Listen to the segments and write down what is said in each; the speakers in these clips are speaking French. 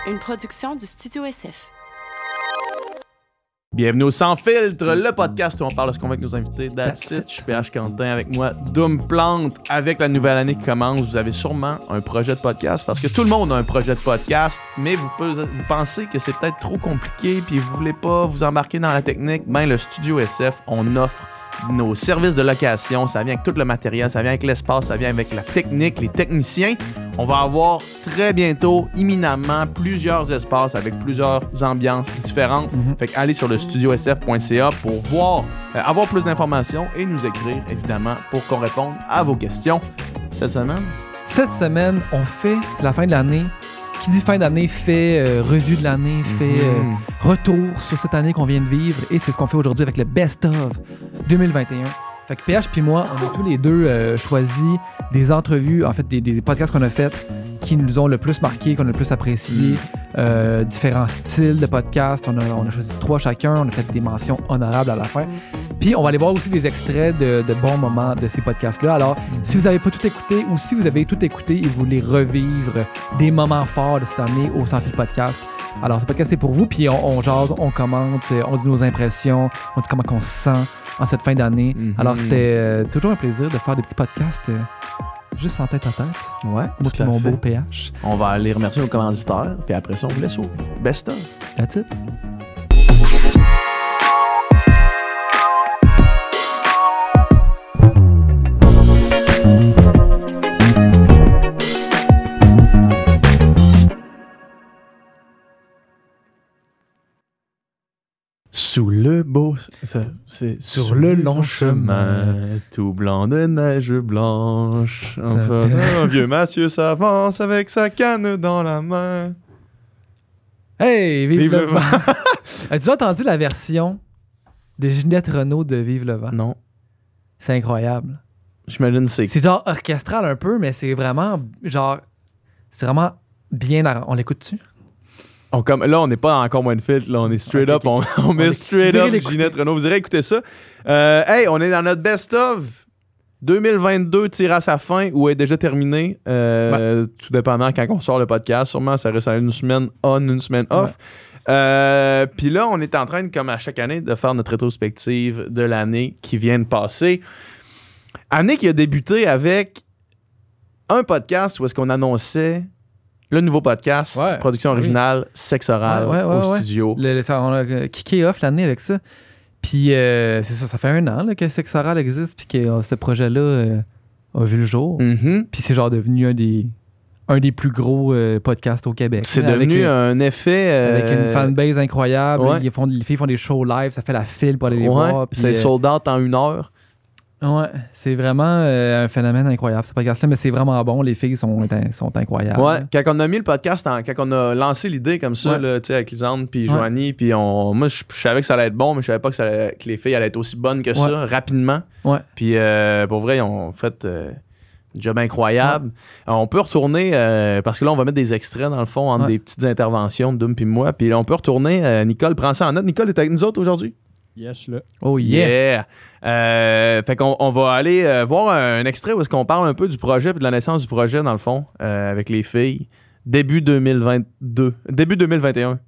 Une production du Studio SF. Bienvenue au Sans Filtre, le podcast où on parle de ce qu'on veut avec nos invités. That's it. Je suis PH Quentin, avec moi Doom Plante. Avec la nouvelle année qui commence, vous avez sûrement un projet de podcast parce que tout le monde a un projet de podcast, mais vous pensez que c'est peut-être trop compliqué puis vous voulez pas vous embarquer dans la technique. Ben, le Studio SF, on offre nos services de location, ça vient avec tout le matériel, ça vient avec l'espace, ça vient avec la technique, les techniciens. On va avoir très bientôt, imminemment, plusieurs espaces avec plusieurs ambiances différentes. Fait que allez sur le studiosf.ca pour voir, avoir plus d'informations et nous écrire, évidemment, pour qu'on réponde à vos questions. Cette semaine, c'est la fin de l'année. Qui dit fin d'année fait revue de l'année, fait retour sur cette année qu'on vient de vivre. Et c'est ce qu'on fait aujourd'hui avec le Best of 2021. Fait que PH puis moi, on a tous les deux choisi des entrevues, en fait des podcasts qu'on a fait qui nous ont le plus marqué, qu'on a le plus apprécié. Différents styles de podcasts. On a choisi 3 chacun. On a fait des mentions honorables à la fin. Puis on va aller voir aussi des extraits de bons moments de ces podcasts-là. Alors, si vous n'avez pas tout écouté ou si vous avez tout écouté et vous voulez revivre des moments forts de cette année au Sans Filtre Podcast, alors ce podcast c'est pour vous. Puis on jase, on commente, on dit nos impressions, on dit comment on se sent en cette fin d'année. Alors c'était toujours un plaisir de faire des petits podcasts juste en tête à tête. Ouais, moi puis mon beau PH. On va aller remercier nos commanditaires, puis après ça, on vous laisse au Best of. That's it. Sous le beau... C'est sur le long chemin, tout blanc de neige blanche. Enfin, un vieux monsieur s'avance avec sa canne dans la main. Hey, Vive le vent! As-tu déjà entendu la version de Ginette Renault de Vive le vent? Non. C'est incroyable. J'imagine c'est genre orchestral un peu, mais c'est vraiment c'est vraiment bien... On l'écoute-tu? Là, on n'est pas encore moins de filtre, là, on est straight up, on met straight up Ginette Renault. Vous irez écouter ça. Hey, on est dans notre best-of 2022 tire à sa fin ou est déjà terminé, tout dépendant quand on sort le podcast. Sûrement, ça reste à une semaine on, une semaine off. Puis là, on est en train, comme à chaque année, de faire notre rétrospective de l'année qui vient de passer. Année qui a débuté avec un podcast où est-ce qu'on annonçait le nouveau podcast, production originale, sexe oral au studio. On a kické off l'année avec ça. Puis c'est ça fait 1 an là, que sexe oral existe puis que ce projet-là a vu le jour. Puis c'est genre devenu un des plus gros podcasts au Québec. C'est devenu un effet... avec une fanbase incroyable. Les filles font des shows live, ça fait la file pour aller les voir. Puis, c'est sold out en 1 heure. Ouais, c'est vraiment un phénomène incroyable ce podcast-là, mais c'est vraiment bon, les filles sont incroyables. Ouais, quand on a mis le podcast, quand on a lancé l'idée comme ça, là, avec Lisande puis Joanie, puis moi je savais que ça allait être bon, mais je savais pas que les filles allaient être aussi bonnes que ça, rapidement. Ouais. Puis pour vrai, ils ont fait un job incroyable. On peut retourner, parce que là on va mettre des extraits dans le fond, entre des petites interventions de Doom puis moi, puis on peut retourner, Nicole prend ça en note. Nicole est avec nous autres aujourd'hui? Yes, là. Oh yeah! Fait qu'on va aller voir un extrait où est-ce qu'on parle un peu du projet et de la naissance du projet, dans le fond, avec les filles. Début 2021.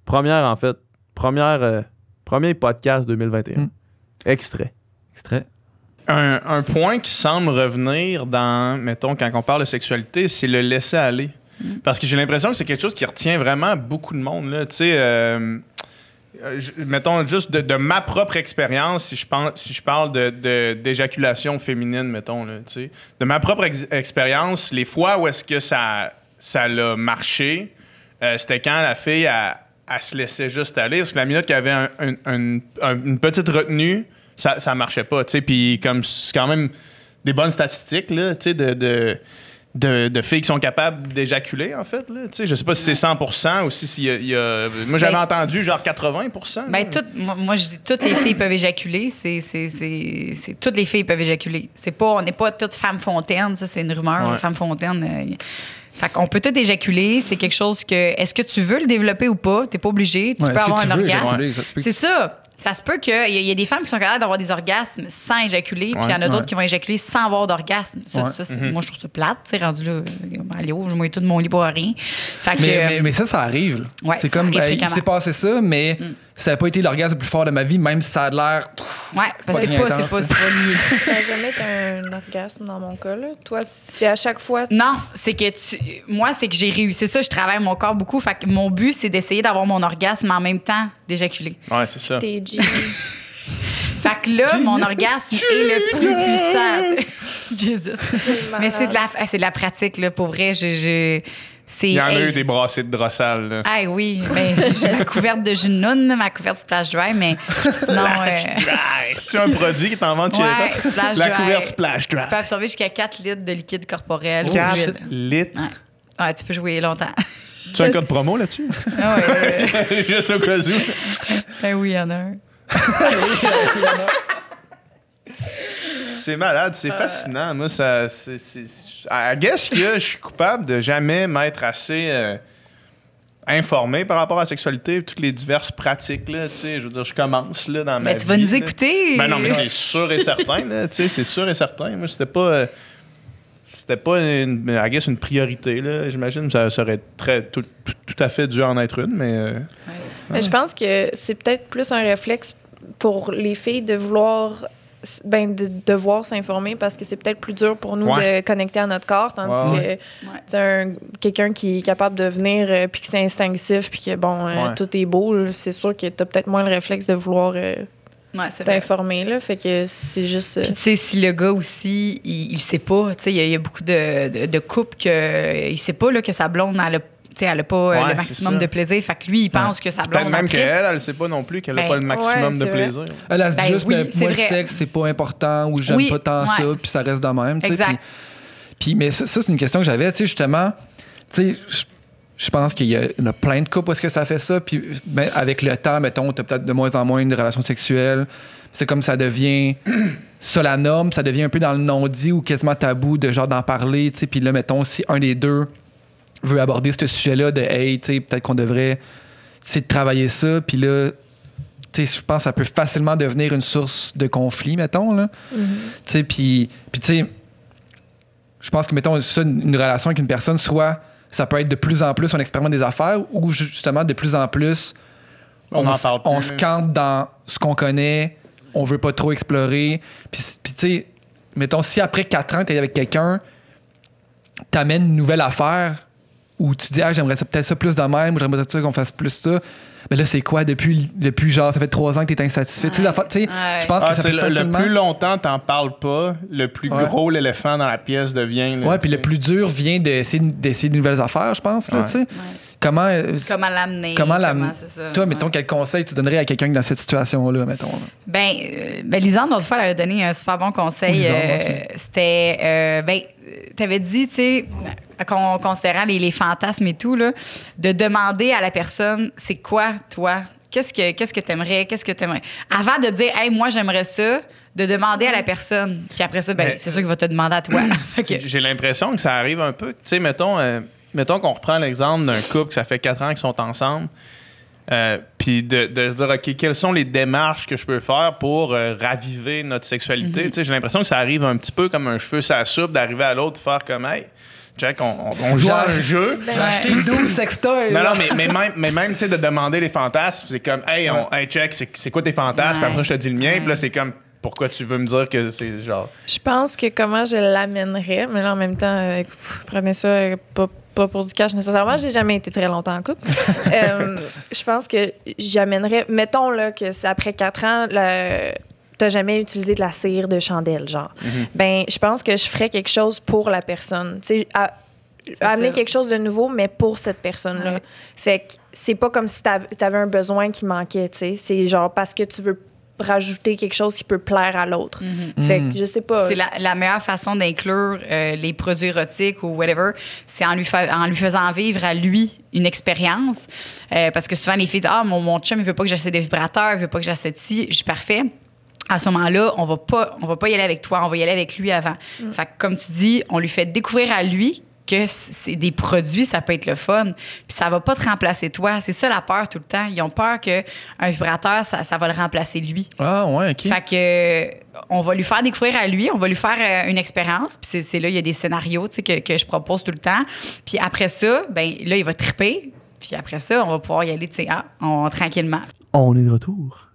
Premier podcast 2021. Extrait. Un point qui semble revenir dans, mettons, quand on parle de sexualité, c'est le laisser aller. Parce que j'ai l'impression que c'est quelque chose qui retient vraiment beaucoup de monde, là. Tu sais... mettons juste de ma propre expérience, si je parle d'éjaculation féminine, mettons, là, tu sais. De ma propre expérience, les fois où est-ce que ça l'a marché, c'était quand la fille elle se laissait juste aller, parce que la minute qu'il y avait une petite retenue, ça marchait pas, tu sais. Puis comme c'est quand même des bonnes statistiques, là, tu sais, de filles qui sont capables d'éjaculer, en fait. Là. Je sais pas si c'est 100% ou si y a... Moi, j'avais entendu genre 80%. Moi, je dis toutes les filles peuvent éjaculer. C'est toutes les filles peuvent éjaculer. On n'est pas toutes femmes fontaines. Ça, c'est une rumeur. Les femmes fontaines... Fait qu'on peut tout éjaculer. C'est quelque chose que... Est-ce que tu veux le développer ou pas? T'es pas obligé. Tu peux avoir un orgasme. C'est ça. Ça se peut qu'il y a des femmes qui sont capables d'avoir des orgasmes sans éjaculer, puis il y en a d'autres qui vont éjaculer sans avoir d'orgasme. Ça, moi, je trouve ça plate, tu sais, rendu là, allô, je mets tout de mon lit pour rien. Fait que, mais ça arrive. Ouais, c'est ça comme, arrive il fréquemment. s'est passé ça, mais ça n'a pas été l'orgasme le plus fort de ma vie, même si ça a l'air... Ouais, parce que c'est pas lié. Ça n'a jamais été un orgasme dans mon cas, là. Toi, c'est à chaque fois... Non, c'est que moi, c'est que j'ai réussi ça. Je travaille mon corps beaucoup. Fait que mon but, c'est d'essayer d'avoir mon orgasme en même temps d'éjaculer. Ouais, c'est ça. T'es G. Fait que là, mon orgasme est le plus puissant. Jesus. Mais c'est de la pratique, là. Pour vrai, Il y en a eu des brassées de drossal, là. Ah oui, ben, j'ai ma couverte de jus de noun, ma couverte Splash Dry, mais sinon... C'est un produit qui t'en vend chez ouais, Splash Dry. La couverte Splash Dry. Tu peux absorber jusqu'à 4 litres de liquide corporel. 4 litres. Ouais, tu peux jouer longtemps. Tu as un code promo là-dessus? Ah ouais. Juste au cas où. Ben oui, il y en a un. C'est malade, c'est fascinant. Moi, ça... I guess que je suis coupable de jamais m'être assez informé par rapport à la sexualité et toutes les diverses pratiques, là, tu sais. Je veux dire, je commence, là, dans ma vie. Mais tu vas nous écouter. Ben non, mais c'est sûr et certain, là, tu sais, c'est sûr et certain. Moi, c'était pas I guess, une priorité, là. J'imagine que ça aurait tout à fait dû en être une, mais... Mais je pense que c'est peut-être plus un réflexe pour les filles de vouloir... Ben, de devoir s'informer parce que c'est peut-être plus dur pour nous de connecter à notre corps, tandis que quelqu'un qui est capable de venir puis que c'est instinctif puis que, tout est beau, là, c'est sûr que t'as peut-être moins le réflexe de vouloir t'informer, là, fait que c'est juste... Puis tu sais, si le gars aussi, il sait pas, tu sais, il y a beaucoup de couples il sait pas là, que sa blonde, elle n'a pas le maximum de plaisir. Fait que lui, il pense que sa blonde... Peut-être même qu'elle ne sait pas non plus qu'elle n'a pas le maximum de plaisir. Elle a dit juste, oui, mais moi, le sexe, c'est pas important ou j'aime pas tant ça, puis ça reste de même. Exact. Puis, mais ça, c'est une question que j'avais, tu sais, justement, tu sais, je pense qu'il y en a plein de couples où est-ce que ça fait ça, puis ben, avec le temps, mettons, t'as peut-être de moins en moins de relations sexuelles. C'est comme ça devient ça la norme, ça devient un peu dans le non-dit ou quasiment tabou de genre d'en parler, tu sais, puis là, mettons, si un des deux veut aborder ce sujet-là de hey, tu sais, peut-être qu'on devrait essayer de travailler ça, puis là, tu sais, je pense que ça peut facilement devenir une source de conflit, mettons, là. Tu sais, puis tu sais, je pense que, mettons, ça, une relation avec une personne, soit ça peut être de plus en plus on expérimente des affaires ou justement de plus en plus on se campe dans ce qu'on connaît, on veut pas trop explorer. Puis tu sais, mettons, si après 4 ans, t'es avec quelqu'un, t'amènes une nouvelle affaire où tu dis, j'aimerais peut-être ça plus de même, ou j'aimerais ça qu'on fasse plus ça. Mais là, c'est quoi depuis genre, ça fait 3 ans que t'es insatisfait? Tu sais, je pense que ça peut facilement... Le plus longtemps t'en parles pas, le plus gros l'éléphant dans la pièce devient. Là, puis le plus dur vient d'essayer de nouvelles affaires, je pense. Là, tu sais. Comment l'amener. C'est ça. Toi, mettons, quel conseil tu donnerais à quelqu'un dans cette situation-là, mettons? Là? Ben, Lisanne, l'autre fois, elle a donné un super bon conseil. C'était, t'avais dit, tu sais, considérant les fantasmes et tout, là, de demander à la personne, c'est quoi, toi? Qu'est-ce que t'aimerais? Avant de dire, hey, moi, j'aimerais ça, de demander à la personne. Puis après ça, c'est sûr qu'il va te demander à toi. J'ai l'impression que ça arrive un peu. Tu sais, mettons qu'on reprend l'exemple d'un couple que ça fait 4 ans qu'ils sont ensemble, puis de se dire, OK, quelles sont les démarches que je peux faire pour raviver notre sexualité? Tu sais, j'ai l'impression que ça arrive un petit peu comme un cheveu sur la soupe, d'arriver à l'autre, de faire comme, hey, check, on joue à un jeu. J'ai acheté 12 sextoys. Non, mais même, tu sais, de demander les fantasmes, c'est comme, hey, check, c'est quoi tes fantasmes? Puis après, je te dis le mien, puis là, c'est comme, pourquoi tu veux me dire que c'est genre... Je pense que comment je l'amènerais, mais là, en même temps, prenez ça pas pour du cash nécessairement. J'ai jamais été très longtemps en couple. Je pense que j'amènerais... Mettons là, que c'est après 4 ans, t'as jamais utilisé de la cire de chandelle, genre. Ben, je pense que je ferais quelque chose pour la personne. Tu sais, amener quelque chose de nouveau, mais pour cette personne-là. Ouais. Fait que c'est pas comme si t'avais un besoin qui manquait, tu sais. C'est genre parce que tu veux rajouter quelque chose qui peut plaire à l'autre. Fait que je sais pas. C'est la meilleure façon d'inclure les produits érotiques ou whatever, c'est en lui faisant vivre à lui une expérience. Parce que souvent, les filles disent « Ah, mon chum, il veut pas que j'achète des vibrateurs, il veut pas que j'achète ci. » Je suis parfait. À ce moment-là, on va pas y aller avec toi, on va y aller avec lui avant. Fait que, comme tu dis, on lui fait découvrir à lui que c'est des produits, ça peut être le fun. Puis ça va pas te remplacer toi. C'est ça la peur tout le temps. Ils ont peur qu'un vibrateur, ça va le remplacer lui. Ah, ouais, OK. Fait que on va lui faire découvrir à lui, on va lui faire une expérience. Puis c'est là, il y a des scénarios que je propose tout le temps. Puis après ça, ben là, il va triper. Puis après ça, on va pouvoir y aller, tranquillement. On est de retour.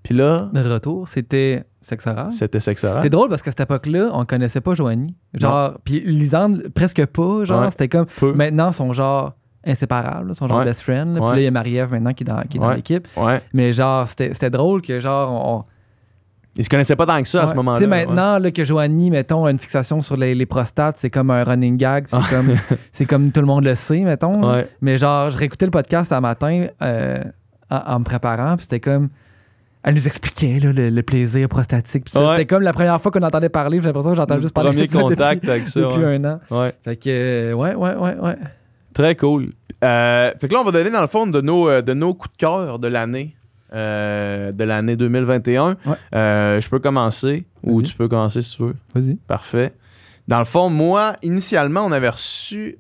Puis là... Notre retour, c'était sexe oral. C'était sexe oral. C'est drôle parce qu'à cette époque-là, on connaissait pas Joanie. Genre, puis Lisande, presque pas. Genre, c'était comme... Peu. Maintenant, ils sont genre inséparables. Ils sont genre best friends. Puis là, il y a Marie-Ève maintenant qui est dans l'équipe. Ouais. Mais genre, c'était drôle que genre... Ils se connaissaient pas tant que ça à ce moment-là. Tu sais, maintenant là, que Joanie, mettons, a une fixation sur les prostates, c'est comme un running gag. C'est comme tout le monde le sait, mettons. Ouais. Mais genre, je réécoutais le podcast un matin en me préparant, puis c'était comme... Elle nous expliquait là, le plaisir prostatique. Puis ça, c'était comme la première fois qu'on entendait parler. J'ai l'impression que j'entendais juste parler de ça contact avec ça. depuis un an. Ouais. Fait que, ouais. Très cool. Fait que là, on va donner dans le fond de nos coups de cœur de l'année. De l'année 2021. Ouais. Je peux commencer ou tu peux commencer si tu veux. Vas-y. Parfait. Dans le fond, moi, initialement, on avait reçu,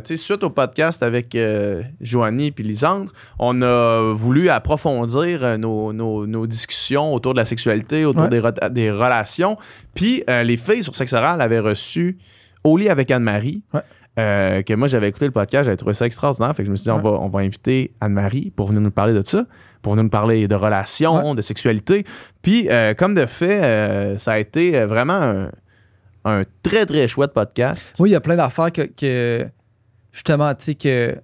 suite au podcast avec Joanie et Lisandre, on a voulu approfondir nos discussions autour de la sexualité, autour des relations. Puis les filles sur Sexe Oral avaient reçu Au lit avec Anne-Marie. Ouais. Que moi, j'avais écouté le podcast, j'avais trouvé ça extraordinaire. Fait que je me suis dit, on va inviter Anne-Marie pour venir nous parler de ça, pour venir nous parler de relations, de sexualité. Puis, comme de fait, ça a été vraiment un très, très chouette podcast. Oui, il y a plein d'affaires que justement, tu sais, que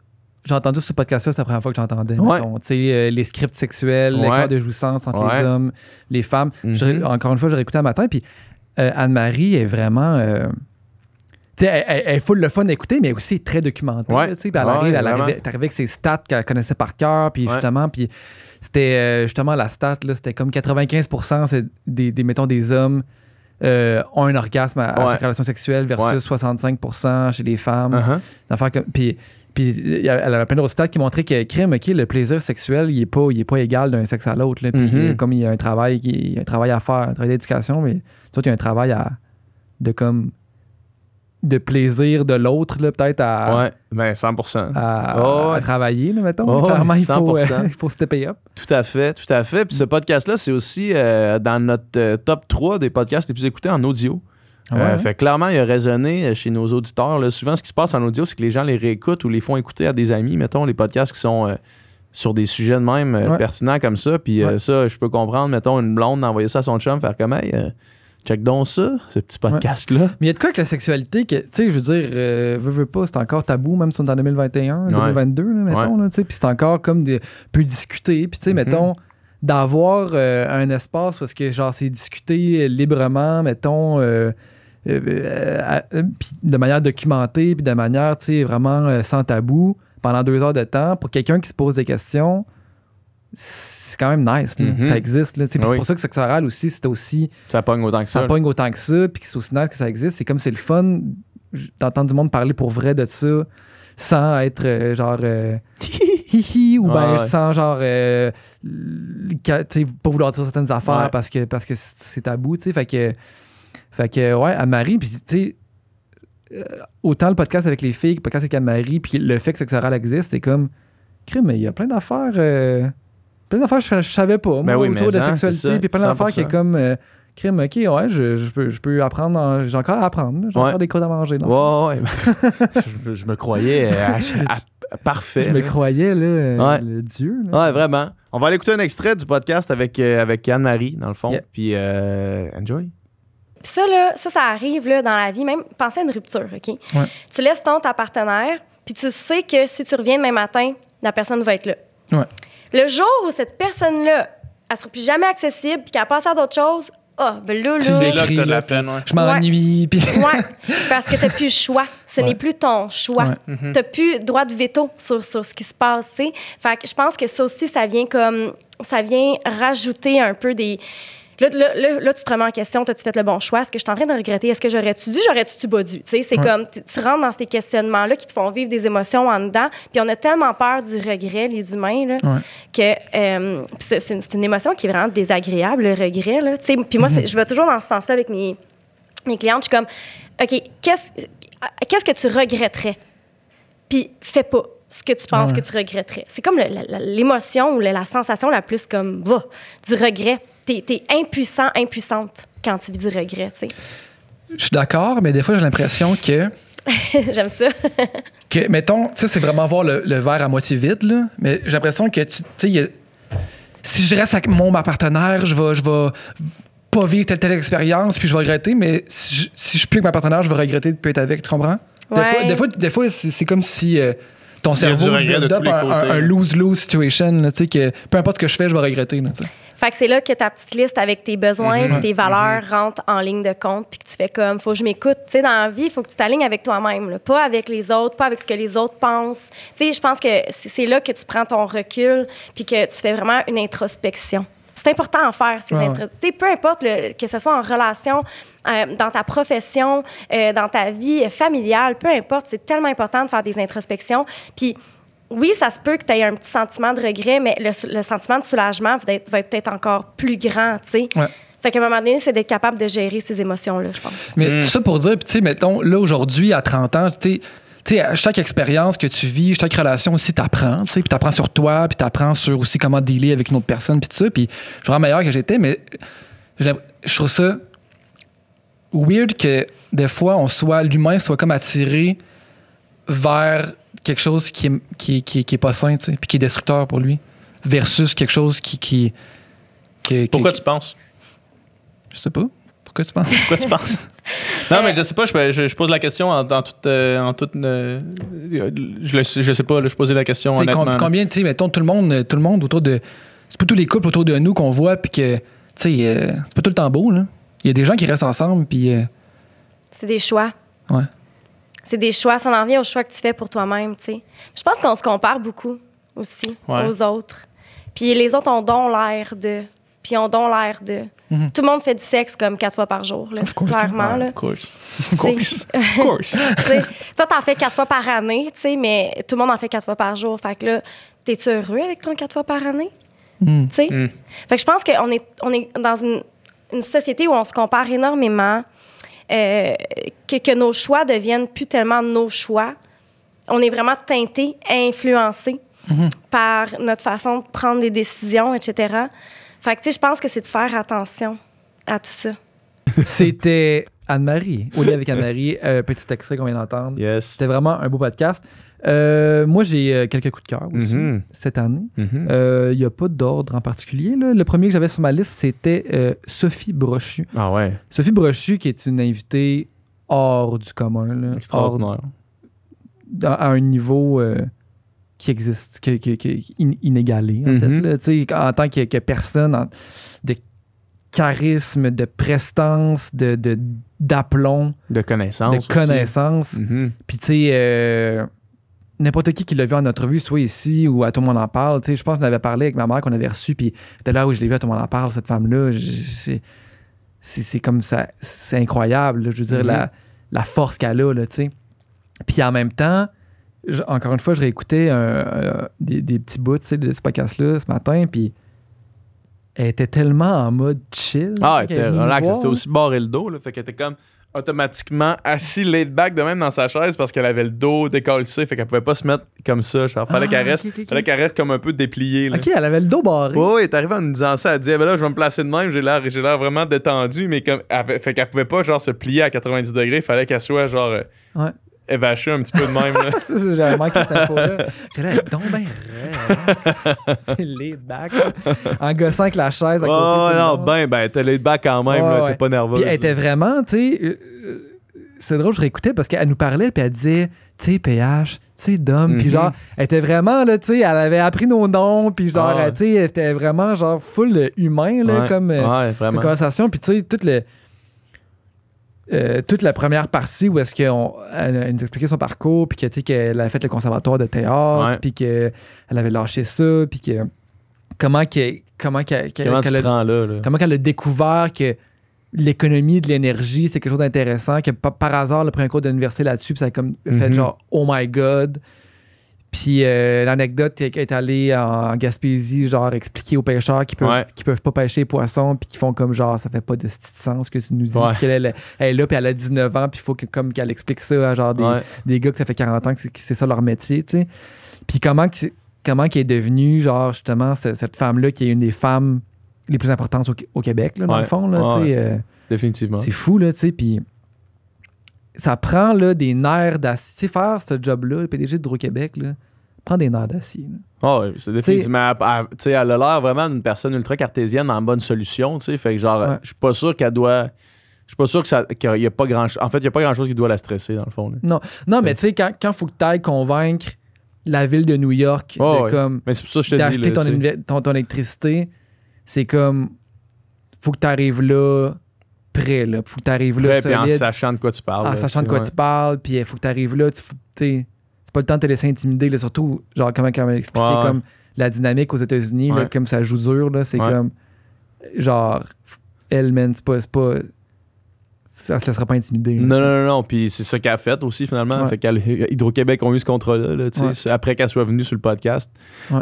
j'ai entendu sur ce podcast-là, c'est la première fois que j'entendais. Ouais. Tu sais, les scripts sexuels, les cas de jouissance entre les hommes, les femmes. Encore une fois, j'ai réécouté un matin, puis Anne-Marie est vraiment... tu sais, elle est full le fun à écouter, mais aussi très documentée. Ouais. Tu sais, elle arrivait avec ses stats qu'elle connaissait par cœur, puis justement, puis c'était justement la stat, là, c'était comme 95% mettons, des hommes ont un orgasme à chaque relation sexuelle versus 65% chez les femmes. Puis elle a plein d'autres stats qui montraient que le plaisir sexuel, il est pas égal d'un sexe à l'autre. Là. Puis comme il y a un travail à faire, un travail d'éducation, mais toi, il y a un travail de plaisir de l'autre, là, peut-être à 100%. à travailler, là, mettons. Clairement, il faut stepper up. Tout à fait. Puis ce podcast-là, c'est aussi dans notre top 3 des podcasts les plus écoutés en audio. Fait clairement, il a résonné chez nos auditeurs. Là. Souvent, ce qui se passe en audio, c'est que les gens les réécoutent ou les font écouter à des amis, mettons, les podcasts qui sont sur des sujets de même pertinents comme ça. Puis ça, je peux comprendre, mettons, une blonde d'envoyer ça à son chum, faire comme, hey, check donc ça, ce petit podcast-là. Mais il y a de quoi avec la sexualité que, tu sais, je veux dire, veux pas, c'est encore tabou, même si on est en 2021, 2022, là, mettons, là, tu sais, puis c'est encore comme peu discuté. Puis, tu sais, mettons, d'avoir un espace où est-ce que, genre, c'est discuté librement, mettons, puis de manière documentée, puis de manière, tu sais, vraiment sans tabou, pendant 2 heures de temps, pour quelqu'un qui se pose des questions, c'est quand même nice. Ça existe. Là, c'est pour ça que Sexe Oral aussi, c'est aussi... Ça pogne autant que ça. Ça pogne autant que ça, puis que c'est aussi nice que ça existe. C'est comme c'est le fun d'entendre du monde parler pour vrai de ça, sans être genre... hihi, ou bien sans genre... pas vouloir dire certaines affaires parce que c'est tabou, tu sais. Fait que ouais, Anne-Marie, puis tu sais, autant le podcast avec les filles, le podcast avec Anne-Marie, puis le fait que Sexe Oral existe, c'est comme... Mais il y a plein d'affaires... Plein d'affaires que je savais pas, moi, autour de la sexualité, puis plein d'affaires qui est comme... OK, ouais, je peux apprendre... J'ai encore à apprendre. J'ai encore des codes à manger. Je me croyais parfait. Je me croyais, là, le dieu. Là. Ouais, vraiment. On va aller écouter un extrait du podcast avec Anne-Marie, dans le fond. Yeah. Puis, enjoy. Puis ça, là, ça arrive là, dans la vie, même pensez à une rupture, OK? Ouais. Tu laisses ta partenaire, puis tu sais que si tu reviens demain matin, la personne va être là. Ouais. Le jour où cette personne-là, elle sera plus jamais accessible, puis qu'elle passe à d'autres choses, ben là... C'est là que t'as de la peine, Je m'ennuie, puis... Ouais, parce que t'as plus le choix. Ce n'est plus ton choix. Ouais. T'as plus droit de veto sur ce qui se passe, tu sais. Fait que je pense que ça aussi, ça vient rajouter un peu des... Là, tu te remets en question, t'as-tu fait le bon choix? Est-ce que je suis en train de regretter? Est-ce que j'aurais-tu bas dû? Tu sais, c'est comme, tu rentres dans ces questionnements-là qui te font vivre des émotions en dedans. Puis on a tellement peur du regret, les humains, là, que c'est une émotion qui est vraiment désagréable, le regret, là. Tu sais, puis moi, je vais toujours dans ce sens-là avec mes clientes. Je suis comme, OK, qu'est-ce que tu regretterais? Puis fais pas ce que tu penses que tu regretterais. C'est comme l'émotion ou la sensation la plus comme, du regret. T'es impuissant, impuissante quand tu vis du regret, tu sais. Je suis d'accord, mais des fois, j'ai l'impression que... J'aime ça. que, mettons, ça, c'est vraiment voir le verre à moitié vide, là. Mais j'ai l'impression que, tu sais, si je reste avec ma partenaire, je vais pas vivre telle expérience, puis je vais regretter, mais si je suis plus avec ma partenaire, je vais regretter de plus être avec, tu comprends? Des fois c'est comme si ton cerveau build up un lose-lose situation, tu sais, que peu importe ce que je fais, je vais regretter, tu sais. Fait que c'est là que ta petite liste avec tes besoins et tes valeurs rentre en ligne de compte, puis que tu fais comme, faut que je m'écoute. Tu sais, dans la vie, il faut que tu t'alignes avec toi-même, là, pas avec les autres, pas avec ce que les autres pensent. Tu sais, je pense que c'est là que tu prends ton recul, puis que tu fais vraiment une introspection. C'est important à faire, ces introspections. Tu sais, peu importe que ce soit en relation, dans ta profession, dans ta vie familiale, peu importe, c'est tellement important de faire des introspections. Puis, oui, ça se peut que tu aies un petit sentiment de regret, mais le sentiment de soulagement va être peut-être encore plus grand, tu sais. Fait qu'à un moment donné, c'est d'être capable de gérer ces émotions-là, je pense. Mais tout ça pour dire, puis tu sais, mettons, là, aujourd'hui, à 30 ans, tu sais, chaque expérience que tu vis, chaque relation aussi, t'apprends, tu sais, puis t'apprends sur toi, puis t'apprends sur aussi comment dealer avec une autre personne, puis tout ça, puis je suis vraiment meilleur que j'étais, mais je trouve ça weird que des fois, l'humain soit comme attiré vers quelque chose qui est pas sain, tu sais, puis qui est destructeur pour lui, versus quelque chose qui Pourquoi tu penses? Je sais pas. Pourquoi tu penses? Pourquoi tu penses? Non, mais je sais pas, je pose la question en toute... je sais pas, je posais la question honnêtement. Combien, tu sais, mettons, tout le monde autour de... C'est pas tous les couples autour de nous qu'on voit, puis que, tu sais, c'est pas tout le temps beau, là. Il y a des gens qui restent ensemble, puis... C'est des choix. Ouais. C'est des choix. Ça en vient aux choix que tu fais pour toi-même, tu sais. Je pense qu'on se compare beaucoup aussi aux autres. Puis les autres ont donc l'air de... Puis ont donc l'air de... Tout le monde fait du sexe comme 4 fois par jour, là, clairement. Là. Of course. Of course. Of course. Toi, t'en fais 4 fois par année, tu sais, mais tout le monde en fait 4 fois par jour. Fait que là, t'es-tu heureux avec ton 4 fois par année? Tu sais? Fait que je pense qu'on est dans une société où on se compare énormément, que nos choix deviennent plus tellement nos choix. On est vraiment teinté, influencé par notre façon de prendre des décisions, etc. Fait que, tu sais, je pense que c'est de faire attention à tout ça. C'était Anne-Marie, au lit avec Anne-Marie, petit extrait qu'on vient d'entendre. Yes. C'était vraiment un beau podcast. Moi, j'ai quelques coups de cœur aussi cette année. Il n'y a pas d'ordre en particulier, là. Le premier que j'avais sur ma liste, c'était Sophie Brochu. Ah ouais. Sophie Brochu, qui est une invitée hors du commun. Là, extraordinaire. À un niveau... qui existe, inégalé, en fait. Là, en tant que personne de charisme, de prestance, d'aplomb. De connaissance. Puis, tu sais, n'importe qui l'a vu en entrevue, soit ici ou à Tout le monde en parle. Je pense qu'on avait parlé avec ma mère qu'on avait reçue, puis de là où je l'ai vu à Tout le monde en parle, cette femme-là, c'est comme ça, c'est incroyable. Là, je veux dire, la force qu'elle a, tu sais. Puis en même temps, encore une fois, je réécoutais des petits bouts de ce podcast-là ce matin, puis elle était tellement en mode chill. Ah, elle était relax, elle s'était aussi barré le dos, là, fait qu'elle était comme automatiquement assis laid back de même dans sa chaise parce qu'elle avait le dos décalcé, fait qu'elle pouvait pas se mettre comme ça. Genre, fallait qu'elle reste comme un peu dépliée. Là. OK, elle avait le dos barré. Oui, elle est arrivée en nous disant ça. Elle dit, ben là, je vais me placer de même, j'ai l'air vraiment détendu, mais comme, fait qu'elle pouvait pas genre se plier à 90 degrés, il fallait qu'elle soit genre... évachée un petit peu de même. Là. J'avais manqué cette info-là. J'ai là, donc ben c'est laid back. En gossant avec la chaise à côté. Oh non, ben, t'es laid back quand même, là, t'es pas nerveuse. Puis elle était vraiment, tu sais, c'est drôle, je réécoutais parce qu'elle nous parlait, puis elle disait, tu sais, PH, tu sais, Dom, puis genre, elle était vraiment, là, tu sais, elle avait appris nos noms, puis genre, tu sais, elle était vraiment, genre, full humain, là, comme conversation, puis tu sais, toute la première partie où est-ce qu'elle nous expliquait son parcours, puis que, tu sais, qu'elle avait fait le conservatoire de théâtre, puis qu'elle avait lâché ça, puis que comment qu'elle a découvert que l'économie de l'énergie, c'est quelque chose d'intéressant, que par hasard, elle a pris un cours d'université là-dessus, puis ça a comme fait genre « Oh my God ». Puis l'anecdote qu'elle est allée en Gaspésie, genre expliquer aux pêcheurs qui peuvent pas pêcher les poissons, puis qui font comme genre, ça fait pas de sens que tu nous dis. Qu'elle est là, puis elle a 19 ans, puis il faut qu'elle explique ça à genre des gars que ça fait 40 ans que c'est ça leur métier, tu sais. Puis comment qu'elle est devenue, genre, justement, cette femme-là qui est une des femmes les plus importantes au Québec, là, dans le fond, là, tu sais. Définitivement. C'est fou, là, tu sais, puis ça prend, là, des nerfs d'acier. Tu sais, faire ce job-là, le PDG d'Hydro-Québec, là, prend des nerfs d'acier. Oui, c'est définitivement. Elle a l'air vraiment d'une personne ultra cartésienne en bonne solution, tu sais. Fait que, genre, je suis pas sûr qu'elle doit... Je suis pas sûr qu'il y a pas grand-chose... En fait, il y a pas grand-chose qui doit la stresser, dans le fond. Là. Non, mais tu sais, quand il faut que tu ailles convaincre la ville de New York comme mais c'est pour ça que je te d'acheter dis, ton électricité, c'est comme... Faut que tu arrives là... prêt, là. Faut que tu arrives là solide. Puis en sachant de quoi tu parles. En sachant de quoi tu parles, puis il faut que tu arrives là. C'est pas le temps de te laisser intimider, là, surtout, genre, comment elle m'a expliqué, comme la dynamique aux États-Unis, là, comme ça joue dur, là, c'est comme, genre, elle, man, c'est pas ça se laissera pas intimider. Là, non. Puis c'est ça qu'elle a fait aussi, finalement. Fait qu'Hydro-Québec ont eu ce contrat-là, là, après qu'elle soit venue sur le podcast.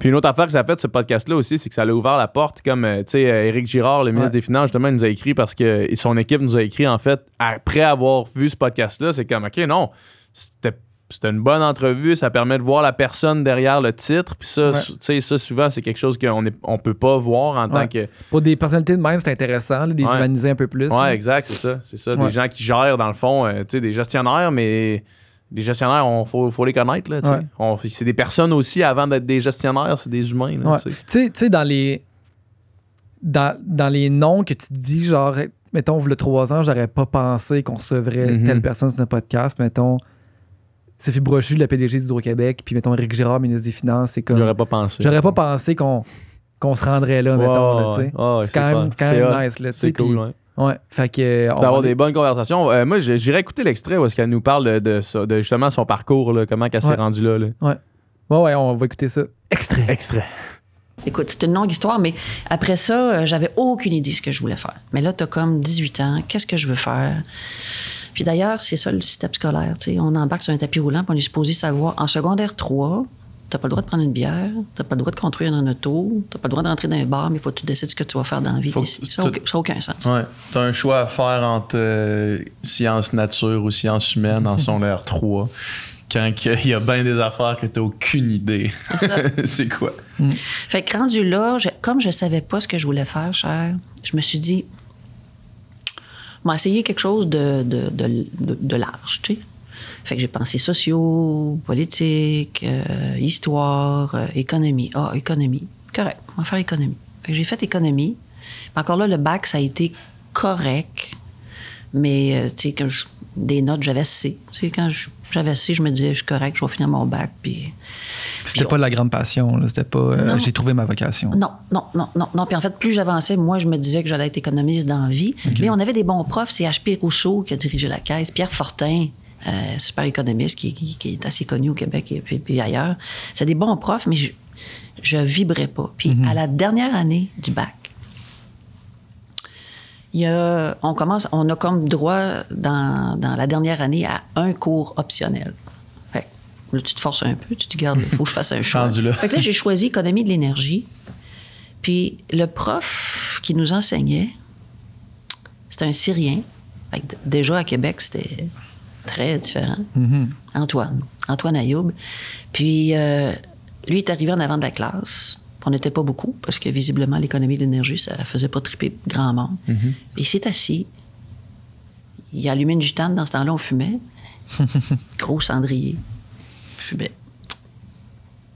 Puis une autre affaire que ça a fait, ce podcast-là aussi, c'est que ça a ouvert la porte. Comme, tu sais, Éric Girard, le ministre des Finances, justement, il nous a écrit parce que son équipe nous a écrit, en fait, après avoir vu ce podcast-là, c'est comme, OK, non, c'était une bonne entrevue, ça permet de voir la personne derrière le titre. Puis ça, tu sais, ça, souvent, c'est quelque chose qu'on peut pas voir en tant que... Pour des personnalités de même, c'est intéressant, là, de les humaniser un peu plus. Oui, exact, c'est ça. C'est ça, des gens qui gèrent, dans le fond, tu sais, des gestionnaires, mais les gestionnaires, faut les connaître, là, tu sais. C'est des personnes aussi, avant d'être des gestionnaires, c'est des humains, là, tu sais. Tu sais, dans les noms que tu dis, genre, mettons, il y a 3 ans, j'aurais pas pensé qu'on recevrait telle personne sur notre podcast, mettons... Sophie Brochu, la PDG d'Hydro-Québec, puis mettons Éric Girard, ministre des Finances, c'est comme... J'aurais pas pensé. J'aurais pas pensé qu'on se rendrait là, mettons, tu sais. C'est quand même nice, là, tu sais. C'est cool, ouais. Fait que... D'avoir des bonnes conversations. Moi, j'irais écouter l'extrait où est-ce qu'elle nous parle de justement son parcours, là, comment elle s'est rendue là. Ouais, on va écouter ça. Extrait. Écoute, c'est une longue histoire, mais après ça, j'avais aucune idée de ce que je voulais faire. Mais là, t'as comme 18 ans, qu'est-ce que je veux faire? Puis d'ailleurs, c'est ça le système scolaire. T'sais. On embarque sur un tapis roulant, puis on est supposé savoir. En secondaire 3, t'as pas le droit de prendre une bière, t'as pas le droit de construire un auto, t'as pas le droit d'entrer dans un bar, mais il faut que tu décides ce que tu vas faire dans la vie. Ça n'a aucun sens. Ouais. T'as un choix à faire entre sciences nature ou sciences humaines en secondaire 3. Quand il y a bien des affaires que t'as aucune idée. C'est quoi? Fait que rendu là, comme je savais pas ce que je voulais faire, cher, je me suis dit... m'a essayé quelque chose de large, tu sais. Fait que j'ai pensé sociaux, politique, histoire, économie. Ah, économie. Correct, on va faire économie. Fait que j'ai fait économie. Mais encore là, le bac, ça a été correct. Mais, tu sais, des notes, j'avais C. Tu sais, quand j'avais C, je me disais, je suis correct, je vais finir mon bac, puis... C'était pas la grande passion, là. C'était pas... j'ai trouvé ma vocation. Non. Puis en fait, plus j'avançais, moi, je me disais que j'allais être économiste dans la vie. Okay. Mais on avait des bons profs. C'est H.P. Rousseau qui a dirigé la caisse. Pierre Fortin, super économiste, qui est assez connu au Québec et puis ailleurs. C'est des bons profs, mais je vibrais pas. Puis à la dernière année du bac, on a comme droit dans la dernière année à un cours optionnel. Là, tu te forces un peu, tu te gardes, il faut que je fasse un choix. Fait que là, j'ai choisi économie de l'énergie. Puis le prof qui nous enseignait, c'était un Syrien. Fait que déjà, à Québec, c'était très différent. Antoine Ayoub. Puis lui est arrivé en avant de la classe. On n'était pas beaucoup, parce que visiblement, l'économie de l'énergie, ça faisait pas triper grand monde. Il s'est assis. Il a allumé une gitane. Dans ce temps-là, on fumait. Gros cendrier.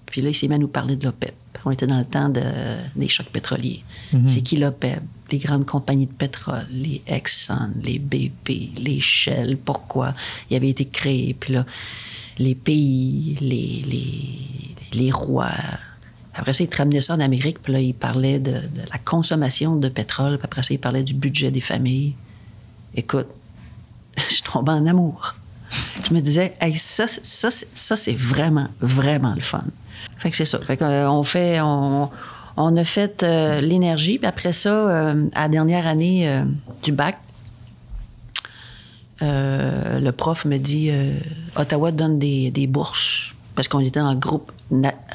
Puis là, il s'est mis à nous parler de l'OPEP. On était dans le temps des chocs pétroliers. C'est qui l'OPEP? Les grandes compagnies de pétrole, les Exxon, les BP, les Shell. Pourquoi? Il avait été créé. Puis là, les pays, les rois. Après ça, il te ramenait ça en Amérique. Puis là, il parlait de la consommation de pétrole. Puis après ça, il parlait du budget des familles. Écoute, je tombais en amour. Je me disais, hey, ça c'est vraiment, vraiment le fun. Fait que c'est ça. Fait qu'on on a fait l'énergie. Puis après ça, à la dernière année du bac, le prof me dit, Ottawa donne des bourses. parce qu'on était dans le groupe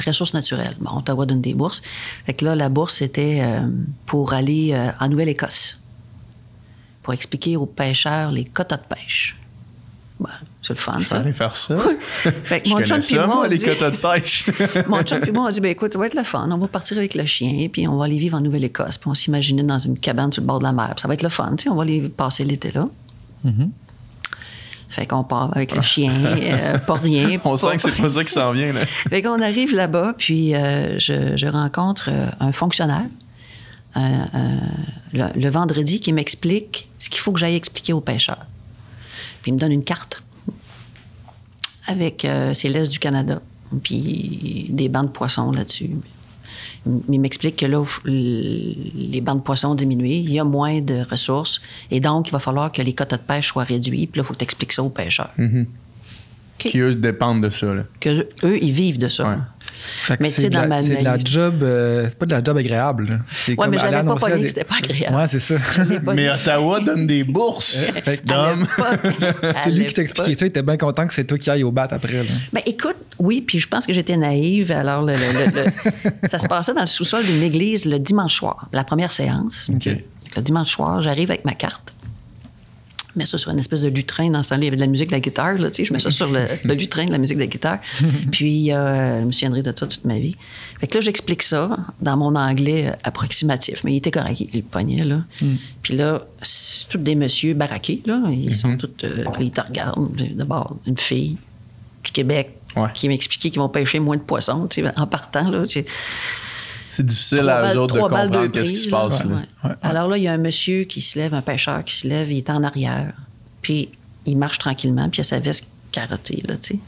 ressources naturelles. Bon, Ottawa donne des bourses. Fait que là, la bourse, c'était pour aller en Nouvelle-Écosse, pour expliquer aux pêcheurs les quotas de pêche. Ben, c'est le fun, Je vais aller faire ça. Fait que Je mon chum connais puis ça, moi, moi, on les dit- quotas de pêche. Mon chum puis moi, on dit, ben écoute, ça va être le fun. On va partir avec le chien, puis on va aller vivre en Nouvelle-Écosse. Puis on s'imaginait dans une cabane sur le bord de la mer. Puis ça va être le fun, tu sais, on va aller passer l'été là. Fait qu'on part avec le chien, pas rien. On sent que c'est pas ça qui s'en vient, là. Fait qu'on arrive là-bas, puis je rencontre un fonctionnaire le vendredi qui m'explique ce qu'il faut que j'aille expliquer aux pêcheurs. Puis il me donne une carte avec c'est l'Est du Canada, puis des bancs de poissons là-dessus. Il m'explique que là, les bancs de poissons ont diminué, il y a moins de ressources, et donc il va falloir que les quotas de pêche soient réduits, puis là, il faut que tu expliques ça aux pêcheurs. Qui, eux, dépendent de ça, là. Que eux, ils vivent de ça. Ouais. Fait que Mais tu sais, dans ma c'est de la naïveté- job, c'est pas de la job agréable. là. C'est Ouais, comme mais je aller l'avais pas annoncer à pogné des- que c'était pas agréable. Ouais, c'est ça. Mais Ottawa donne des bourses. Fait que À Dom. l'époque- celui à qui t'a expliqué l'époque- ça, il était bien content que c'est toi qui ailles au bat après. Là. Ben écoute, oui, puis je pense que j'étais naïve. Alors, ça se passait dans le sous-sol d'une église le dimanche soir, la première séance. OK. Le dimanche soir, j'arrive avec ma carte. Je mets ça sur une espèce de lutrin. Dans ce temps-là, il y avait de la musique, de la guitare. Là, tu sais, je mets ça sur le lutrin de la musique, de la guitare. Puis, je me souviendrai de ça toute ma vie. Fait que là, j'explique ça dans mon anglais approximatif. Mais il était correct, il le pognait, là. Puis là, c'est tous des messieurs baraqués, là. Ils sont tous... ils te regardent. D'abord, une fille du Québec Ouais. qui m'expliquait qu'ils vont pêcher moins de poissons, tu sais, en partant, là. Tu sais. C'est difficile à eux autres de comprendre qu'est-ce qui se passe, là. Ouais. Alors là, il y a un monsieur qui se lève, un pêcheur qui se lève, il est en arrière. Puis il marche tranquillement, puis il a sa veste carottée, là, tu sais.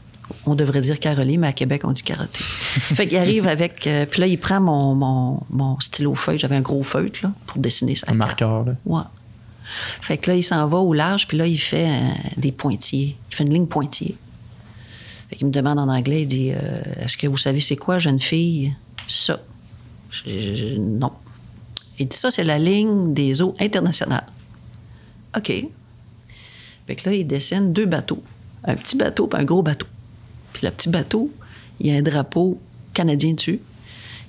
On devrait dire carolée, mais à Québec, on dit carottée. Fait qu'il arrive avec... puis là, il prend mon stylo feuille. J'avais un gros feutre, là, pour dessiner sa Un carte. marqueur, là. Ouais. Fait que là, il s'en va au large, puis là, il fait des pointillés. Il fait une ligne pointillée. Fait qu'il me demande en anglais, il dit est-ce que vous savez c'est quoi, jeune fille? Ça. Non. Il dit ça, c'est la ligne des eaux internationales. OK. Fait que là, il dessine 2 bateaux. Un petit bateau puis un gros bateau. Puis le petit bateau, il y a un drapeau canadien dessus.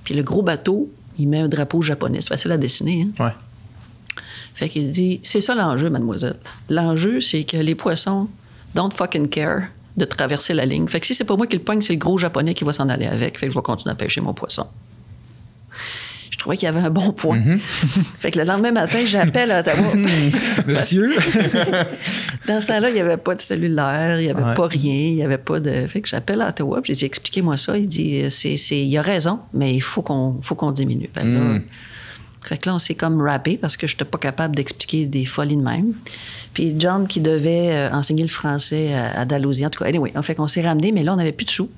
Puis le gros bateau, il met un drapeau japonais. C'est facile à dessiner, hein? Ouais. Fait qu'il dit, c'est ça l'enjeu, mademoiselle. L'enjeu, c'est que les poissons don't fucking care de traverser la ligne. Fait que si c'est pas moi qui le pogne, c'est le gros japonais qui va s'en aller avec. Fait que je vais continuer à pêcher mon poisson. Je trouvais qu'il y avait un bon point. Fait que le lendemain matin, j'appelle à Ottawa. Monsieur? Dans ce temps-là, il n'y avait pas de cellulaire, il n'y avait Ouais. pas rien, il n'y avait pas de... Fait que j'appelle à Ottawa, puis j'ai dit, expliquez-moi ça. Il dit, il a raison, mais il faut qu'on diminue. Fait que là, on s'est comme rappé parce que je n'étais pas capable d'expliquer des folies de même. Puis John, qui devait enseigner le français à Dalhousie, en tout cas, anyway, fait qu'on s'est ramené, mais là, on n'avait plus de sous.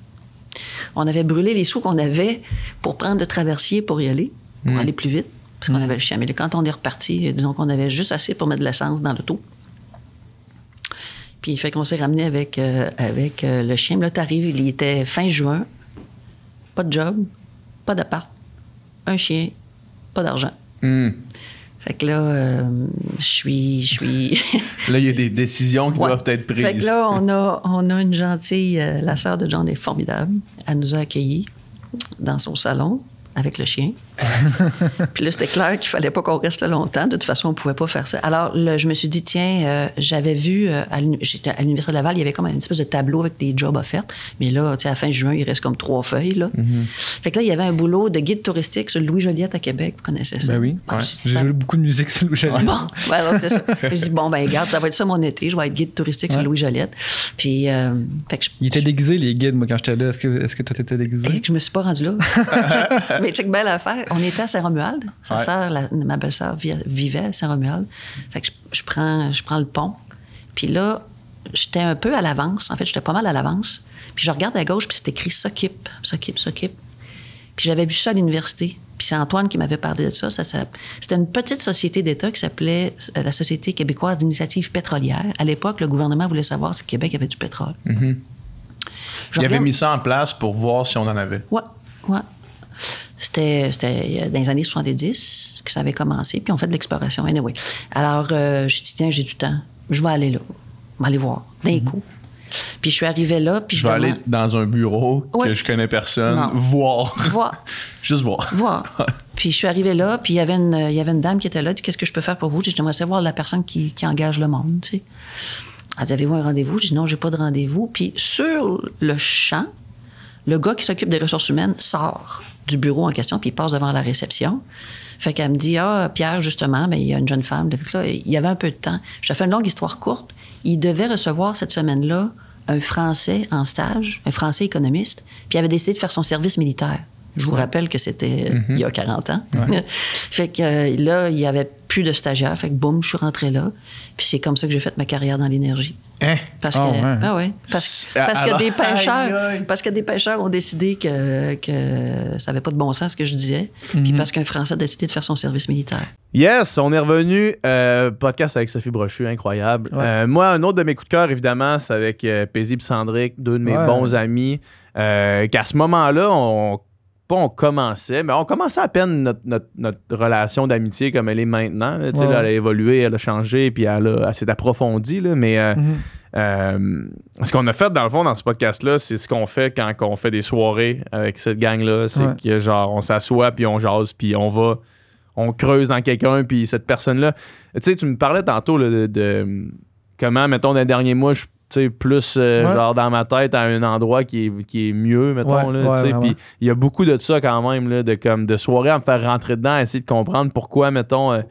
On avait brûlé les sous qu'on avait pour prendre le traversier pour y aller, pour aller plus vite, parce qu'on avait le chien. Mais là, quand on est reparti, disons qu'on avait juste assez pour mettre de l'essence dans l'auto. Puis fait qu'on s'est ramené avec le chien. Là, t'arrives, il était fin juin, pas de job, pas d'appart, un chien, pas d'argent. Fait que là, je suis... Là, il y a des décisions qui Ouais. doivent être prises. Fait que là, on a une gentille... la sœur de John est formidable. Elle nous a accueillis dans son salon avec le chien. Puis là, c'était clair qu'il fallait pas qu'on reste là longtemps. De toute façon, on pouvait pas faire ça. Alors, là, je me suis dit, tiens, j'avais vu... j'étais à l'Université de Laval, il y avait comme une espèce de tableau avec des jobs offerts. Mais là, tu sais, à la fin juin, il reste comme 3 feuilles, là. Fait que là, il y avait un boulot de guide touristique sur Louis Joliette à Québec. Vous connaissez ça? Ben oui. Ah, Ouais. J'ai joué beaucoup de musique sur le Louis-Joliette. Bon, ben alors c'est ça. Je dis, bon, ben regarde, ça va être ça mon été. Je vais être guide touristique sur Ouais. Louis Joliette. Puis, fait que Ils étaient déguisés, les guides, moi, quand j'étais là. Est-ce que toi, t'étais déguisé? que je me suis pas rendue là. Mais check belle affaire. On était à Saint-Romuald. Sa Ouais. sœur, ma belle-sœur vivait à Saint-Romuald. Fait que je prends le pont. Puis là, j'étais un peu à l'avance. En fait, j'étais pas mal à l'avance. Puis je regarde à gauche, puis c'est écrit S'occupe. Puis j'avais vu ça à l'université. Puis c'est Antoine qui m'avait parlé de ça. C'était une petite société d'État qui s'appelait la Société québécoise d'initiative pétrolière. À l'époque, le gouvernement voulait savoir si le Québec avait du pétrole. Je Il avait regarde- mis ça en place pour voir si on en avait. Ouais. C'était dans les années 70 que ça avait commencé, puis on fait de l'exploration. Anyway. Alors, je dis, tiens, j'ai du temps. Je vais aller là. Je vais aller voir, d'un coup. Puis je suis arrivée là, puis Je vais aller dans un bureau que je connais personne, voir. Juste voir. Puis je suis arrivée là, puis il y avait une dame qui était là, dit qu'est-ce que je peux faire pour vous? J'ai dit, j'aimerais savoir la personne qui engage le monde, tu sais. Elle dit, avez-vous un rendez-vous? J'ai dit, non, j'ai pas de rendez-vous. Puis sur le champ, le gars qui s'occupe des ressources humaines sort du bureau en question, puis il passe devant la réception. Fait qu'elle me dit, Pierre, justement, il y a une jeune femme. Là, il y avait un peu de temps. Je te fais une longue histoire courte. Il devait recevoir cette semaine-là un Français en stage, un Français économiste, puis il avait décidé de faire son service militaire. Je vous rappelle que c'était il y a 40 ans. Ouais. Fait que là, il n'y avait plus de stagiaires. Fait que boum, je suis rentrée là. Puis c'est comme ça que j'ai fait ma carrière dans l'énergie. Parce que des pêcheurs ont décidé que ça n'avait pas de bon sens ce que je disais. Puis parce qu'un Français a décidé de faire son service militaire. Yes, on est revenu. Podcast avec Sophie Brochu, incroyable. Ouais. Moi, un autre de mes coups de cœur, évidemment, c'est avec Paisible Sandrick, deux de mes bons amis. Qu'à ce moment-là, on commençait à peine notre relation d'amitié comme elle est maintenant. Là, là, elle a évolué, elle a changé, puis elle s'est approfondie. Là, mais ce qu'on a fait, dans le fond, dans ce podcast-là, c'est ce qu'on fait quand on fait des soirées avec cette gang-là. C'est que, genre, on s'assoit, puis on jase, puis on creuse dans quelqu'un, puis cette personne-là... Tu sais, tu me parlais tantôt là, de comment, mettons, dans les derniers mois, plus genre dans ma tête à un endroit qui est mieux, mettons. Puis il y a beaucoup de ça quand même, là, de soirée à me faire rentrer dedans, essayer de comprendre pourquoi, mettons,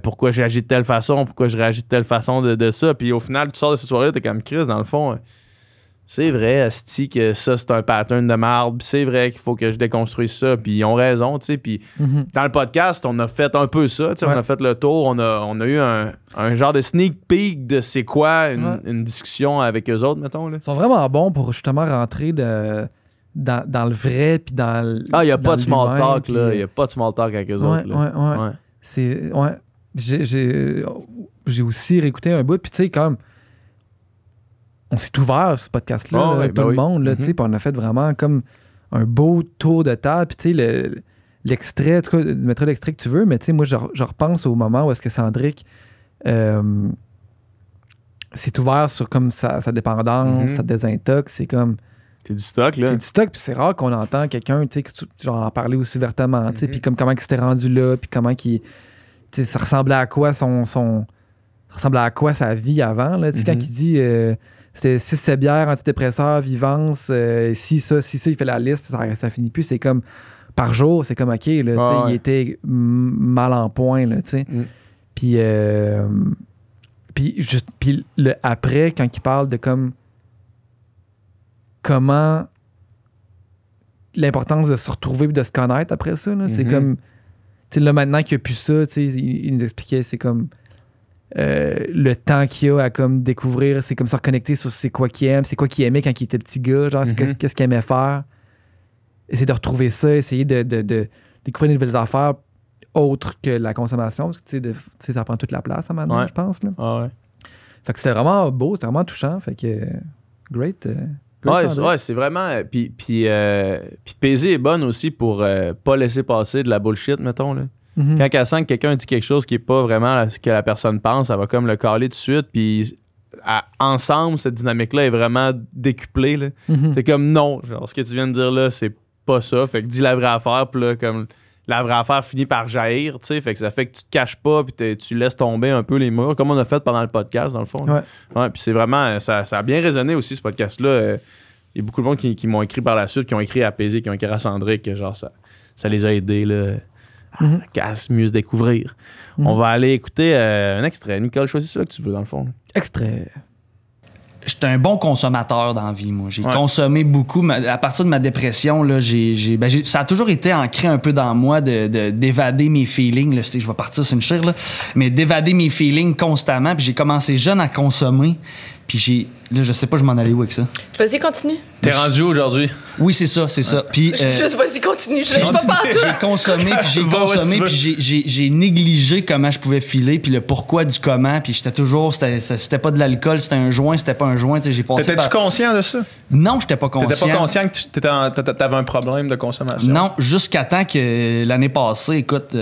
pourquoi j'ai agi de telle façon, pourquoi je réagis de telle façon de ça. Puis au final, tu sors de cette soirée-là, t'es comme Chris, dans le fond. C'est vrai, asti, que ça, c'est un pattern de merde. Puis c'est vrai qu'il faut que je déconstruise ça. Puis ils ont raison, tu sais. Puis dans le podcast, on a fait un peu ça. On a fait le tour. On a eu un genre de sneak peek de c'est quoi une discussion avec eux autres, mettons. Là. Ils sont vraiment bons pour justement rentrer dans le vrai. Puis dans le. Il n'y a pas de small talk, là. Il n'y a pas de small talk avec eux autres. Là. C'est. Ouais. J'ai aussi réécouté un bout. Puis tu sais, comme. On s'est ouvert sur ce podcast-là, tout le monde, là, puis on a fait vraiment comme un beau tour de table. Puis, tu sais, l'extrait, en tout cas, tu mettras l'extrait que tu veux, mais tu sais, moi, je repense au moment où est-ce que Sandrick s'est ouvert sur comme sa dépendance, sa désintox. C'est comme. C'est du stock, là. C'est du stock, puis c'est rare qu'on entend quelqu'un, tu sais, genre en parler aussi ouvertement, tu sais, puis comme comment il s'était rendu là, puis comment qu'il. Tu sais, ça ressemblait à quoi ça ressemblait à quoi sa vie avant, là, tu sais, quand il dit. C'était 6 bières, antidépresseurs, vivance, si ça, il fait la liste, ça finit plus. C'est comme par jour, c'est comme OK, là, il était mal en point, là, tu sais. Puis le après, quand il parle de comment l'importance de se retrouver et de se connaître après ça, là, c'est comme, tu sais, là, maintenant qu'il n'y a plus ça, tu sais, il nous expliquait, c'est comme. Le temps qu'il a à comme découvrir, c'est comme se reconnecter sur c'est quoi qu'il aime, c'est quoi qu'il aimait quand il était petit gars, genre qu'est-ce qu'il aimait faire, essayer de retrouver ça, essayer de découvrir des nouvelles affaires autres que la consommation, parce que tu sais, ça prend toute la place à maintenant, je pense. Là. Fait que c'était vraiment beau, c'était vraiment touchant, fait que great c'est vraiment. Puis Paisible est bonne aussi pour pas laisser passer de la bullshit, mettons, là. Quand elle sent que quelqu'un dit quelque chose qui n'est pas vraiment ce que la personne pense, elle va comme le caler tout de suite. Puis ensemble, cette dynamique-là est vraiment décuplée. Là. C'est comme non, genre ce que tu viens de dire là, c'est pas ça. Fait que dis la vraie affaire, puis là, comme la vraie affaire finit par jaillir, tu sais. Fait que ça fait que tu te caches pas, puis tu laisses tomber un peu les murs, comme on a fait pendant le podcast, dans le fond. Puis c'est vraiment. Ça a bien résonné aussi, ce podcast-là. Il y a beaucoup de monde qui m'ont écrit par la suite, qui ont écrit à Paisible, qui ont écrit à Sandrick, que genre ça les a aidés, là. À mieux se découvrir. On va aller écouter un extrait. Nicole, choisis celui que tu veux, dans le fond. Extrait. J'étais un bon consommateur dans la vie, moi. J'ai consommé beaucoup. À partir de ma dépression, là, ça a toujours été ancré un peu dans moi d'évader mes feelings. Là, je vais partir sur une chire, là, mais d'évader mes feelings constamment. Puis j'ai commencé jeune à consommer. Puis là, je sais pas, je m'en allais où avec ça. Vas-y, continue. T'es rendu aujourd'hui? Oui, c'est ça. Puis, juste, vas-y, continue. Je l'ai pas partout. Puis j'ai négligé comment je pouvais filer, puis le pourquoi du comment. Puis j'étais toujours, c'était pas de l'alcool, c'était un joint, c'était pas un joint. T'étais-tu conscient de ça? Non, j'étais pas conscient. T'étais pas conscient que t'avais un problème de consommation? Non, jusqu'à temps que l'année passée, écoute...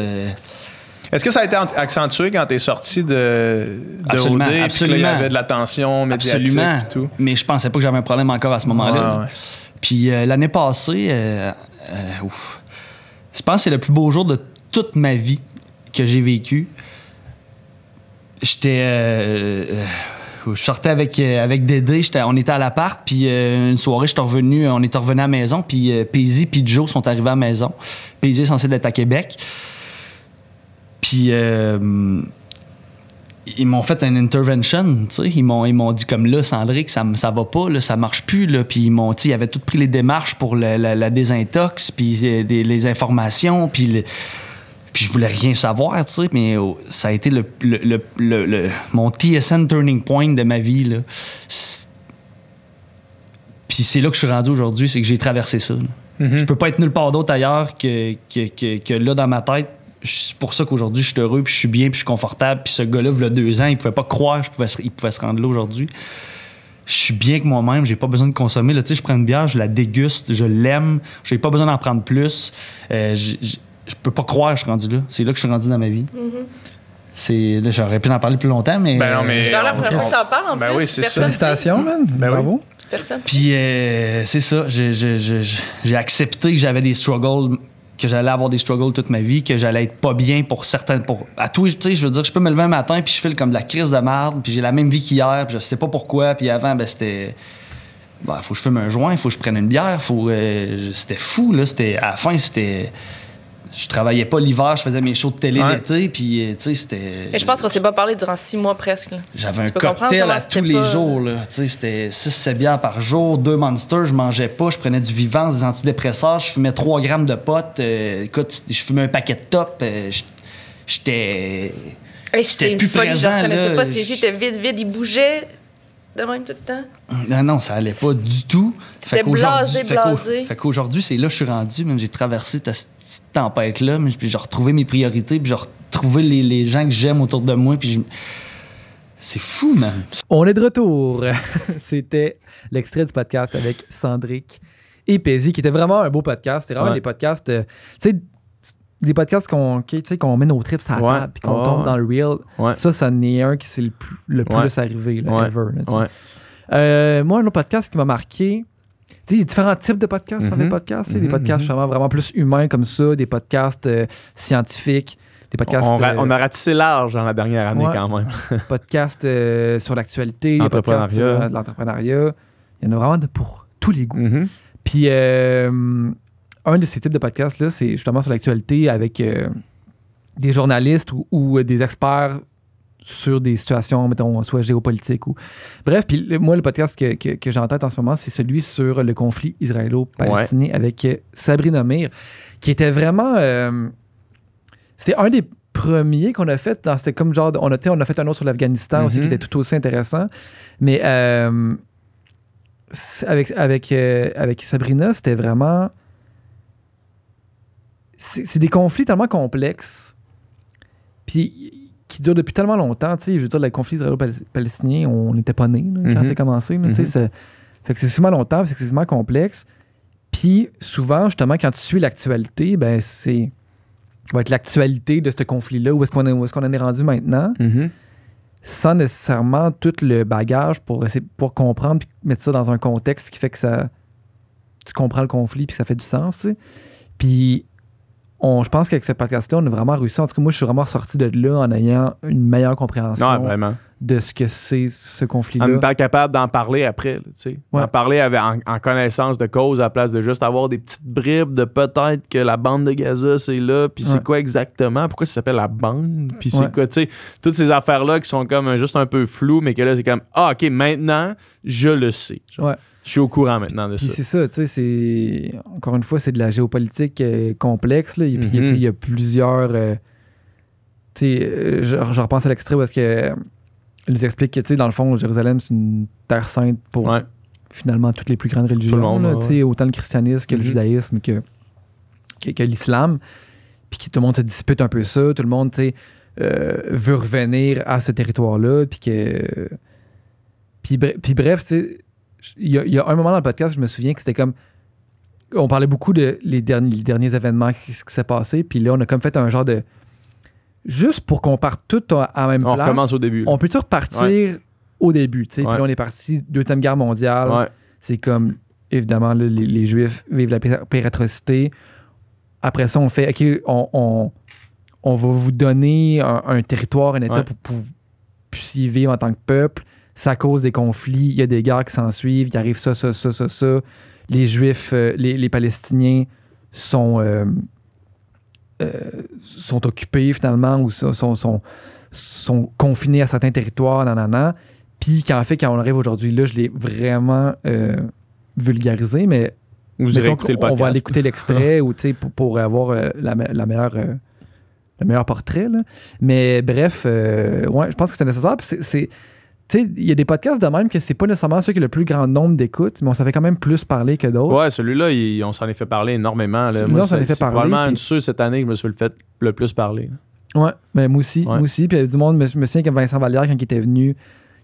Est-ce que ça a été accentué quand tu es sorti de Absolument, OD, puis absolument. qu'il y avait de l'attention médiatique Absolument. et tout? Mais je pensais pas que j'avais un problème encore à ce moment-là. Ouais. Puis l'année passée, je pense que c'est le plus beau jour de toute ma vie que j'ai vécu. Je sortais avec Dédé, on était à l'appart, puis une soirée, on était revenu à la maison, puis Paisy puis Joe sont arrivés à la maison. Paisy est censé être à Québec. Puis ils m'ont fait une intervention, tu sais. Ils m'ont dit comme là, Cendrick, ça va pas, là, ça marche plus, là. Puis ils avaient toutes pris les démarches pour la désintox, puis les informations, puis je voulais rien savoir, tu sais. Mais ça a été mon TSN turning point de ma vie, là. Puis c'est là que je suis rendu aujourd'hui, c'est que j'ai traversé ça. Je peux pas être nulle part d'autre ailleurs que là dans ma tête. C'est pour ça qu'aujourd'hui, je suis heureux, puis je suis bien, puis je suis confortable. Puis ce gars-là, il y a 2 ans, il pouvait pas croire qu'il pouvait se rendre là aujourd'hui. Je suis bien avec moi-même, j'ai pas besoin de consommer. Là, tu sais, je prends une bière, je la déguste, je l'aime, j'ai pas besoin d'en prendre plus. Je peux pas croire que je suis rendu là. C'est là que je suis rendu dans ma vie. Là, j'aurais pu en parler plus longtemps, mais... Ben non, mais C'est quand même la première fois que t'en parles, en Ben plus. oui, c'est ça. Félicitations, man. Bravo. Personne. Puis c'est ça, j'ai accepté que j'avais des struggles, que j'allais avoir des struggles toute ma vie, que j'allais être pas bien pour certaines... à tout, tu sais, je veux dire, je peux me lever un matin puis je file comme de la crise de merde, puis j'ai la même vie qu'hier, puis je sais pas pourquoi, puis avant, ben c'était... faut que je fume un joint, faut que je prenne une bière, c'était fou, là, à la fin, c'était... Je travaillais pas l'hiver, je faisais mes shows de télé l'été, puis tu sais, c'était... Et je pense qu'on s'est pas parlé durant 6 mois presque. Là. J'avais un cocktail à tous les jours, là. Tu sais, c'était 6-7 bières par jour, 2 Monsters, je mangeais pas, je prenais du Vivance, des antidépresseurs, je fumais 3 grammes de pot. Écoute, je fumais un paquet de top. J'étais plus folie, présent, je reconnaissais là. pas si j'étais vide, il bougeait de même tout le temps. Non, ça allait pas du tout. J'étais blasé. Fait qu'aujourd'hui, c'est là que je suis rendu. Même j'ai traversé cette tempête-là, puis j'ai retrouvé mes priorités, puis j'ai retrouvé les gens que j'aime autour de moi, puis c'est fou, man. On est de retour. C'était l'extrait du podcast avec Cendrick et Paisy, qui était vraiment un beau podcast. C'était vraiment des podcasts, tu sais, des podcasts qu'on met nos trips à la table puis qu'on tombe dans le real. Ouais. Ça n'est un qui c'est le plus arrivé, là, ever. Là, moi, un autre podcast qui m'a marqué, tu sais, il y a différents types de podcasts dans les podcasts. Des podcasts vraiment plus humains comme ça, des podcasts scientifiques, des podcasts... On a ratissé large dans la dernière année quand même. Podcasts sur l'actualité, des podcasts sur l'entrepreneuriat. Il y en a vraiment pour tous les goûts. Puis... un de ces types de podcasts-là, c'est justement sur l'actualité avec des journalistes ou des experts sur des situations, mettons, soit géopolitiques ou... Bref, puis moi, le podcast que j'ai en tête en ce moment, c'est celui sur le conflit israélo-palestinien avec Sabrina Meir, qui était vraiment... c'était un des premiers qu'on a fait dans... C'était comme genre... On a fait un autre sur l'Afghanistan aussi qui était tout aussi intéressant. Mais avec Sabrina, c'était vraiment... C'est des conflits tellement complexes, puis qui durent depuis tellement longtemps. Tu sais, je veux dire, le conflit israélo-palestinien, on n'était pas nés quand c'est commencé. Là, tu sais, fait que c'est souvent longtemps, c'est excessivement complexe. Puis souvent, justement, quand tu suis l'actualité, ben ça va être l'actualité de ce conflit-là, où est-ce qu'on en est rendu maintenant, sans nécessairement tout le bagage pour essayer pour comprendre puis mettre ça dans un contexte qui fait que tu comprends le conflit puis que ça fait du sens. Tu sais. Puis je pense qu'avec ce podcast-là, on a vraiment réussi. En tout cas, moi, je suis vraiment sorti de là en ayant une meilleure compréhension de ce que c'est ce conflit-là. En étant capable d'en parler après, tu sais. D'en parler en connaissance de cause à la place de juste avoir des petites bribes de peut-être que la bande de Gaza, c'est là, puis c'est quoi exactement? Pourquoi ça s'appelle la bande? Puis c'est quoi, tu sais, toutes ces affaires-là qui sont comme juste un peu floues, mais que là, c'est comme, OK, maintenant, je le sais. Je suis au courant maintenant de ça. C'est ça, tu sais, encore une fois, c'est de la géopolitique complexe, là, et puis il y a plusieurs... tu sais, je repense à l'extrait où est-ce que ils expliquent que, tu sais, dans le fond, Jérusalem, c'est une terre sainte pour finalement toutes les plus grandes religions, là, tu sais, autant le christianisme que le judaïsme que l'islam, puis que tout le monde se dispute un peu ça, tout le monde, tu sais, veut revenir à ce territoire-là, puis que... Puis bref, tu sais, il y a un moment dans le podcast, je me souviens que c'était comme... On parlait beaucoup de les derniers événements, ce qui s'est passé, puis là, on a comme fait un genre de... juste pour qu'on parte tout à la même place. On recommence au début. Là. On peut-tu repartir au début, tu sais? Puis là, on est parti, Deuxième Guerre mondiale. Ouais. C'est comme, évidemment, là, les Juifs vivent la pire atrocité. Après ça, on fait, OK, on va vous donner un territoire, un État pour que vous puissiez vivre en tant que peuple. C'est à cause des conflits, il y a des guerres qui s'en suivent, il arrive ça. Les Juifs, les Palestiniens sont occupés finalement ou sont confinés à certains territoires, Puis quand on arrive aujourd'hui, là, je l'ai vraiment vulgarisé, mais vous irez écouter le podcast. On va aller écouter l'extrait ou, pour avoir le meilleur portrait. Là. Mais bref, je pense que c'est nécessaire. Il y a des podcasts de même que c'est pas nécessairement ceux qui ont le plus grand nombre d'écoutes, mais on s'en fait quand même plus parler que d'autres. Ouais, celui-là, on s'en est fait parler énormément. Là. Celui-là, on s'en est fait parler. Probablement une de ceux cette année que je me suis fait le plus parler. Là. Ouais, mais moi aussi. Puis il y avait du monde, je me souviens que Vincent Vallière, quand il était venu,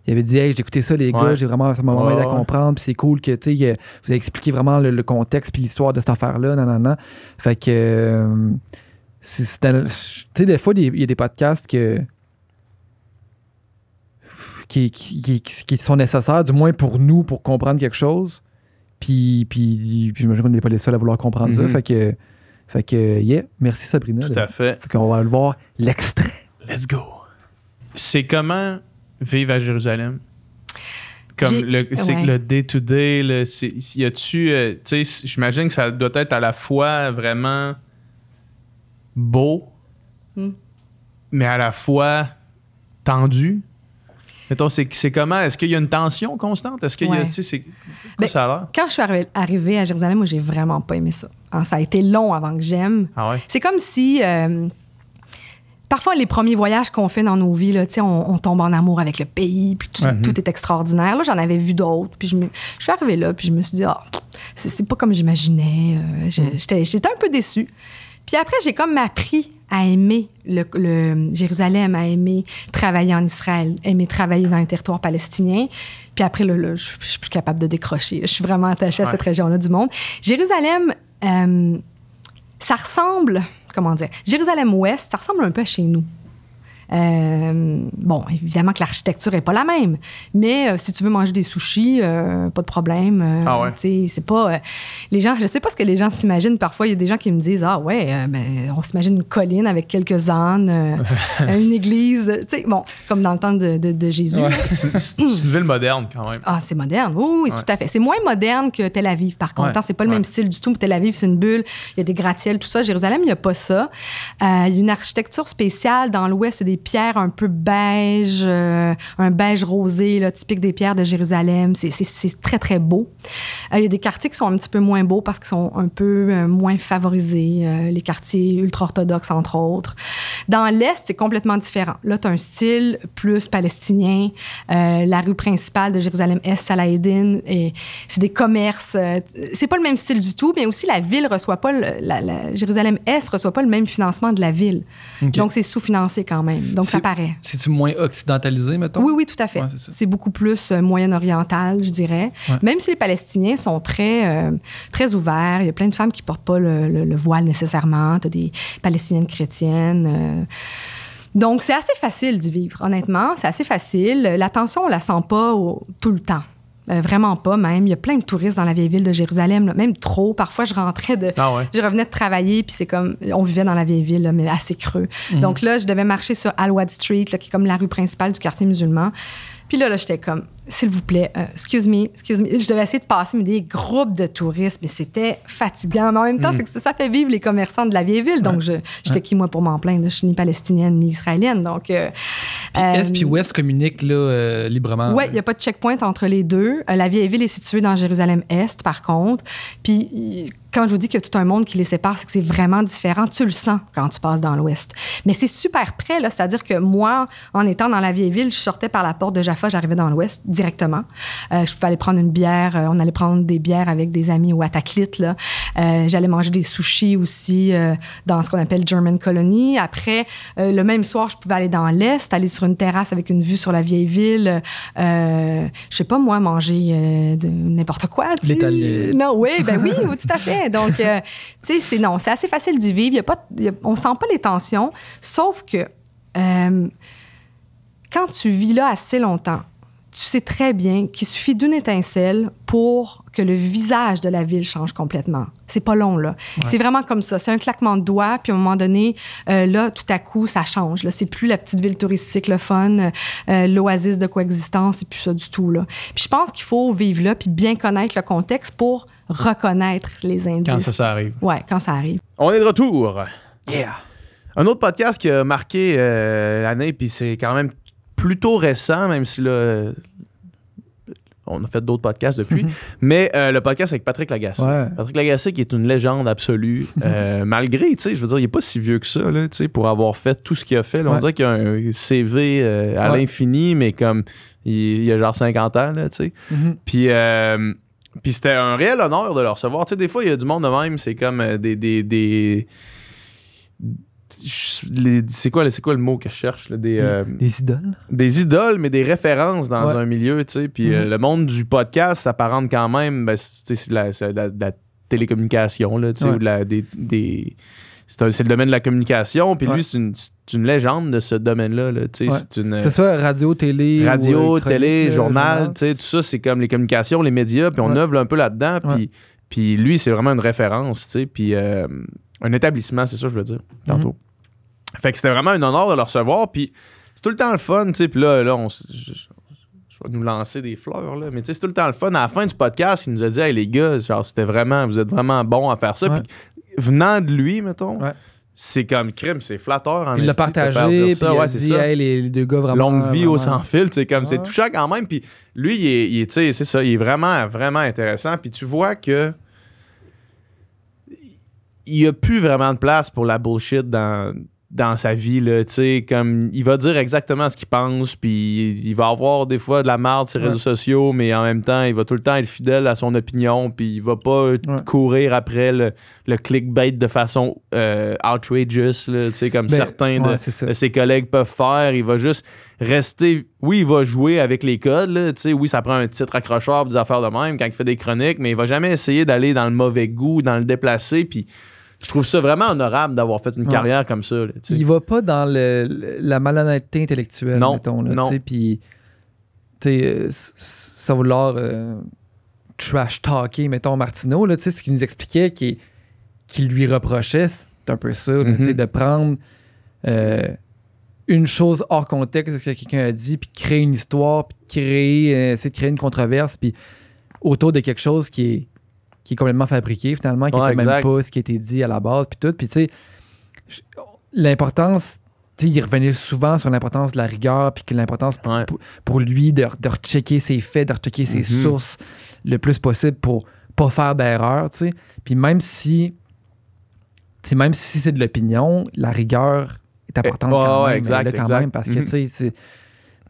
il avait dit, hey, j'ai écouté ça, les gars, ça m'a vraiment aidé à comprendre, puis c'est cool que vous avez expliqué vraiment le contexte puis l'histoire de cette affaire-là, Fait que, des fois, il y a des podcasts qui sont nécessaires, du moins pour nous, pour comprendre quelque chose. Puis j'imagine qu'on n'est pas les seuls à vouloir comprendre ça. Fait que, merci Sabrina. Tout à fait. Fait qu'on va aller voir l'extrait. Let's go. C'est comment vivre à Jérusalem? Comme le day-to-day, y a-tu... tu sais, j'imagine que ça doit être à la fois vraiment beau, mais à la fois tendu. Mettons, c'est comment? Est-ce qu'il y a une tension constante? Est-ce qu'il y a... Quoi ça a l'air? Quand je suis arrivée à Jérusalem, moi, j'ai vraiment pas aimé ça. Ça a été long avant que j'aime. Ah ouais? C'est comme si... parfois, les premiers voyages qu'on fait dans nos vies, là, on tombe en amour avec le pays, puis tout est extraordinaire. Là, j'en avais vu d'autres, puis je suis arrivée là, puis je me suis dit, c'est pas comme j'imaginais. J'étais un peu déçue. Puis après, j'ai comme appris à aimer le Jérusalem, à aimer travailler en Israël, aimer travailler dans les territoires palestiniens. Puis après, là, je suis plus capable de décrocher. Je suis vraiment attachée à cette région-là du monde. Jérusalem, ça ressemble... Comment dire? Jérusalem-Ouest, ça ressemble un peu à chez nous. Bon, évidemment que l'architecture n'est pas la même, mais si tu veux manger des sushis, pas de problème. C'est pas... les gens, je sais pas ce que les gens s'imaginent. Parfois, il y a des gens qui me disent, on s'imagine une colline avec quelques ânes, une église, bon, comme dans le temps de Jésus. Ouais, c'est une ville moderne, quand même. Ah, c'est moderne, oui, tout à fait. C'est moins moderne que Tel Aviv, par contre. C'est pas le même style du tout. Tel Aviv, c'est une bulle, il y a des gratte-ciels, tout ça. Jérusalem, il n'y a pas ça. Il y a une architecture spéciale. Dans l'Ouest, c'est des pierres un peu beige, un beige rosé, là, typique des pierres de Jérusalem. C'est très, très beau. Il y a des quartiers qui sont un petit peu moins beaux parce qu'ils sont un peu moins favorisés. Les quartiers ultra-orthodoxes, entre autres. Dans l'Est, c'est complètement différent. Là, tu as un style plus palestinien. La rue principale de Jérusalem-Est, Salahédine, c'est des commerces. C'est pas le même style du tout, mais aussi la ville reçoit pas... Jérusalem-Est reçoit pas le même financement de la ville. Okay. Donc, c'est sous-financé quand même. Donc, ça paraît. C'est-tu moins occidentalisé, mettons? Oui, tout à fait. Ouais, c'est beaucoup plus moyen-oriental, je dirais. Ouais. Même si les Palestiniens sont très, très ouverts. Il y a plein de femmes qui ne portent pas le voile nécessairement. Tu as des Palestiniennes chrétiennes. Donc, c'est assez facile d'y vivre, honnêtement. C'est assez facile. La tension, on ne la sent pas tout le temps. Vraiment pas, même. Il y a plein de touristes dans la vieille ville de Jérusalem, là, même trop. Parfois, je rentrais je revenais de travailler, puis c'est comme... On vivait dans la vieille ville, là, mais assez creux. Mm-hmm. Donc là, je devais marcher sur Al-Wad Street, là, qui est comme la rue principale du quartier musulman. Puis là, j'étais comme, s'il vous plaît, excuse me. Je devais essayer de passer des groupes de touristes, mais c'était fatigant. Mais en même temps, c'est que ça fait vivre les commerçants de la vieille ville. Donc, j'étais qui, moi, pour m'en plaindre? Je suis ni palestinienne, ni israélienne. Donc, Est puis Ouest communiquent là, librement. Oui, il n'y a pas de checkpoint entre les deux. La vieille ville est située dans Jérusalem-Est, par contre. Puis, quand je vous dis qu'il y a tout un monde qui les sépare, c'est que c'est vraiment différent. Tu le sens quand tu passes dans l'Ouest. Mais c'est super près, là. C'est-à-dire que moi, en étant dans la vieille ville, je sortais par la porte de Jaffa, j'arrivais dans l'Ouest directement. Je pouvais aller prendre une bière. On allait prendre des bières avec des amis au Ataklit, là. J'allais manger des sushis aussi dans ce qu'on appelle German Colony. Après, le même soir, je pouvais aller dans l'Est, aller sur une terrasse avec une vue sur la vieille ville. Je sais pas, moi, manger n'importe quoi. Non, oui, tout à fait. Donc, tu sais, c'est assez facile d'y vivre. On sent pas les tensions, sauf que quand tu vis là assez longtemps, tu sais très bien qu'il suffit d'une étincelle pour que le visage de la ville change complètement. C'est pas long, là. Ouais. C'est vraiment comme ça. C'est un claquement de doigts, puis à un moment donné, là, tout à coup, ça change. Là. C'est plus la petite ville touristique, le fun, l'oasis de coexistence, c'est plus ça du tout, là. Puis je pense qu'il faut vivre là, puis bien connaître le contexte pour reconnaître les indices. Quand ça arrive. Ouais, quand ça arrive. On est de retour. Yeah! Un autre podcast qui a marqué l'année, puis c'est quand même plutôt récent, même si là, on a fait d'autres podcasts depuis, mais le podcast avec Patrick Lagacé. Ouais. Patrick Lagacé qui est une légende absolue, malgré, tu sais, je veux dire, il n'est pas si vieux que ça, là, tu sais, pour avoir fait tout ce qu'il a fait. Là, on dirait qu'il a un CV à l'infini, mais comme il a genre 50 ans, là, tu sais. Puis c'était un réel honneur de le recevoir. Tu sais, des fois, il y a du monde de même, c'est comme c'est quoi le mot que je cherche là? Des idoles. Des idoles, mais des références dans un milieu, tu sais. Puis le monde du podcast s'apparente quand même, c'est de la télécommunication, là, tu sais, ou c'est le domaine de la communication. Puis lui, c'est une légende de ce domaine-là, là, tu sais. C'est ça, radio, télé, journal, tu sais, tout ça, c'est comme les communications, les médias, puis on œuvre un peu là-dedans. Puis lui, c'est vraiment une référence, tu sais. Puis un établissement, c'est ça que je veux dire, tantôt. Fait que c'était vraiment un honneur de le recevoir, puis c'est tout le temps le fun, tu sais, puis là je vais nous lancer des fleurs, là, mais tu sais, c'est tout le temps le fun. À la fin du podcast, il nous a dit « Hey, les gars, genre, vous êtes vraiment bons à faire ça. » Puis venant de lui, mettons, c'est comme crime, c'est flatteur en il l'a partagé, puis il a dit « Hey, les deux gars, vraiment... » Longue vie au sans fil, tu sais, comme c'est touchant quand même, puis lui, il est tu sais, c'est ça, il est vraiment, vraiment intéressant, puis tu vois que il n'y a plus vraiment de place pour la bullshit dans sa vie, là, tu sais, comme il va dire exactement ce qu'il pense, puis il va avoir des fois de la merde sur les réseaux sociaux, mais en même temps, il va tout le temps être fidèle à son opinion, puis il va pas courir après le clickbait de façon outrageous, là, tu sais, comme certains de ses collègues peuvent faire. Il va juste rester... Oui, il va jouer avec les codes, là, tu sais, oui, ça prend un titre accrocheur, des affaires de même quand il fait des chroniques, mais il va jamais essayer d'aller dans le mauvais goût, dans le déplacé, puis je trouve ça vraiment honorable d'avoir fait une carrière comme ça. Là, il va pas dans la malhonnêteté intellectuelle, mettons. Là, puis, ça vouloir trash-talker, mettons, Martineau, là, ce qu'il nous expliquait, qu'il lui reprochait, c'est un peu ça, là, de prendre une chose hors contexte de ce que quelqu'un a dit, puis créer une histoire, puis essayer de créer une controverse, puis autour de quelque chose qui est complètement fabriqué, finalement, qui n'est même pas ce qui a été dit à la base, puis tout. Puis, tu sais, l'importance, tu sais, il revenait souvent sur l'importance de la rigueur, puis que l'importance pour lui de rechecker ses faits, de rechecker ses sources le plus possible pour pas faire d'erreur, tu sais. Puis même si c'est de l'opinion, la rigueur est importante quand même, parce que, tu sais,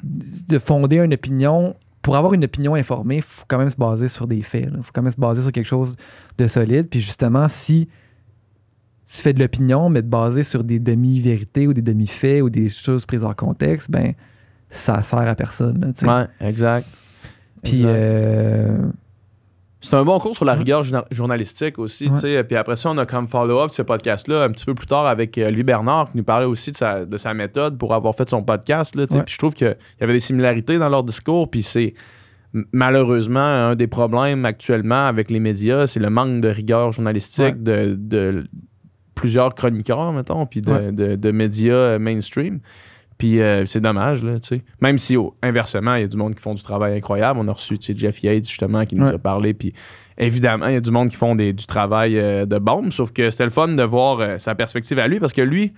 de fonder une opinion... Pour avoir une opinion informée, il faut quand même se baser sur des faits. Il faut quand même se baser sur quelque chose de solide. Puis justement, si tu fais de l'opinion, mais de baser sur des demi-vérités ou des demi-faits ou des choses prises hors contexte, ben ça sert à personne. Là, exact. Puis... c'est un bon cours sur la rigueur journalistique aussi. Puis après ça, on a comme follow-up ce podcast-là un petit peu plus tard avec Louis Bernard qui nous parlait aussi de sa méthode pour avoir fait son podcast. Là, Puis je trouve qu'il y avait des similarités dans leur discours. Puis c'est malheureusement un des problèmes actuellement avec les médias, c'est le manque de rigueur journalistique de plusieurs chroniqueurs, mettons, puis de médias mainstream. Puis c'est dommage, là, tu sais. Même si, inversement, il y a du monde qui font du travail incroyable. On a reçu, Jeff Yates, justement, qui nous a parlé. Puis évidemment, il y a du monde qui font du travail de bombe. Sauf que c'était le fun de voir sa perspective à lui, parce que lui,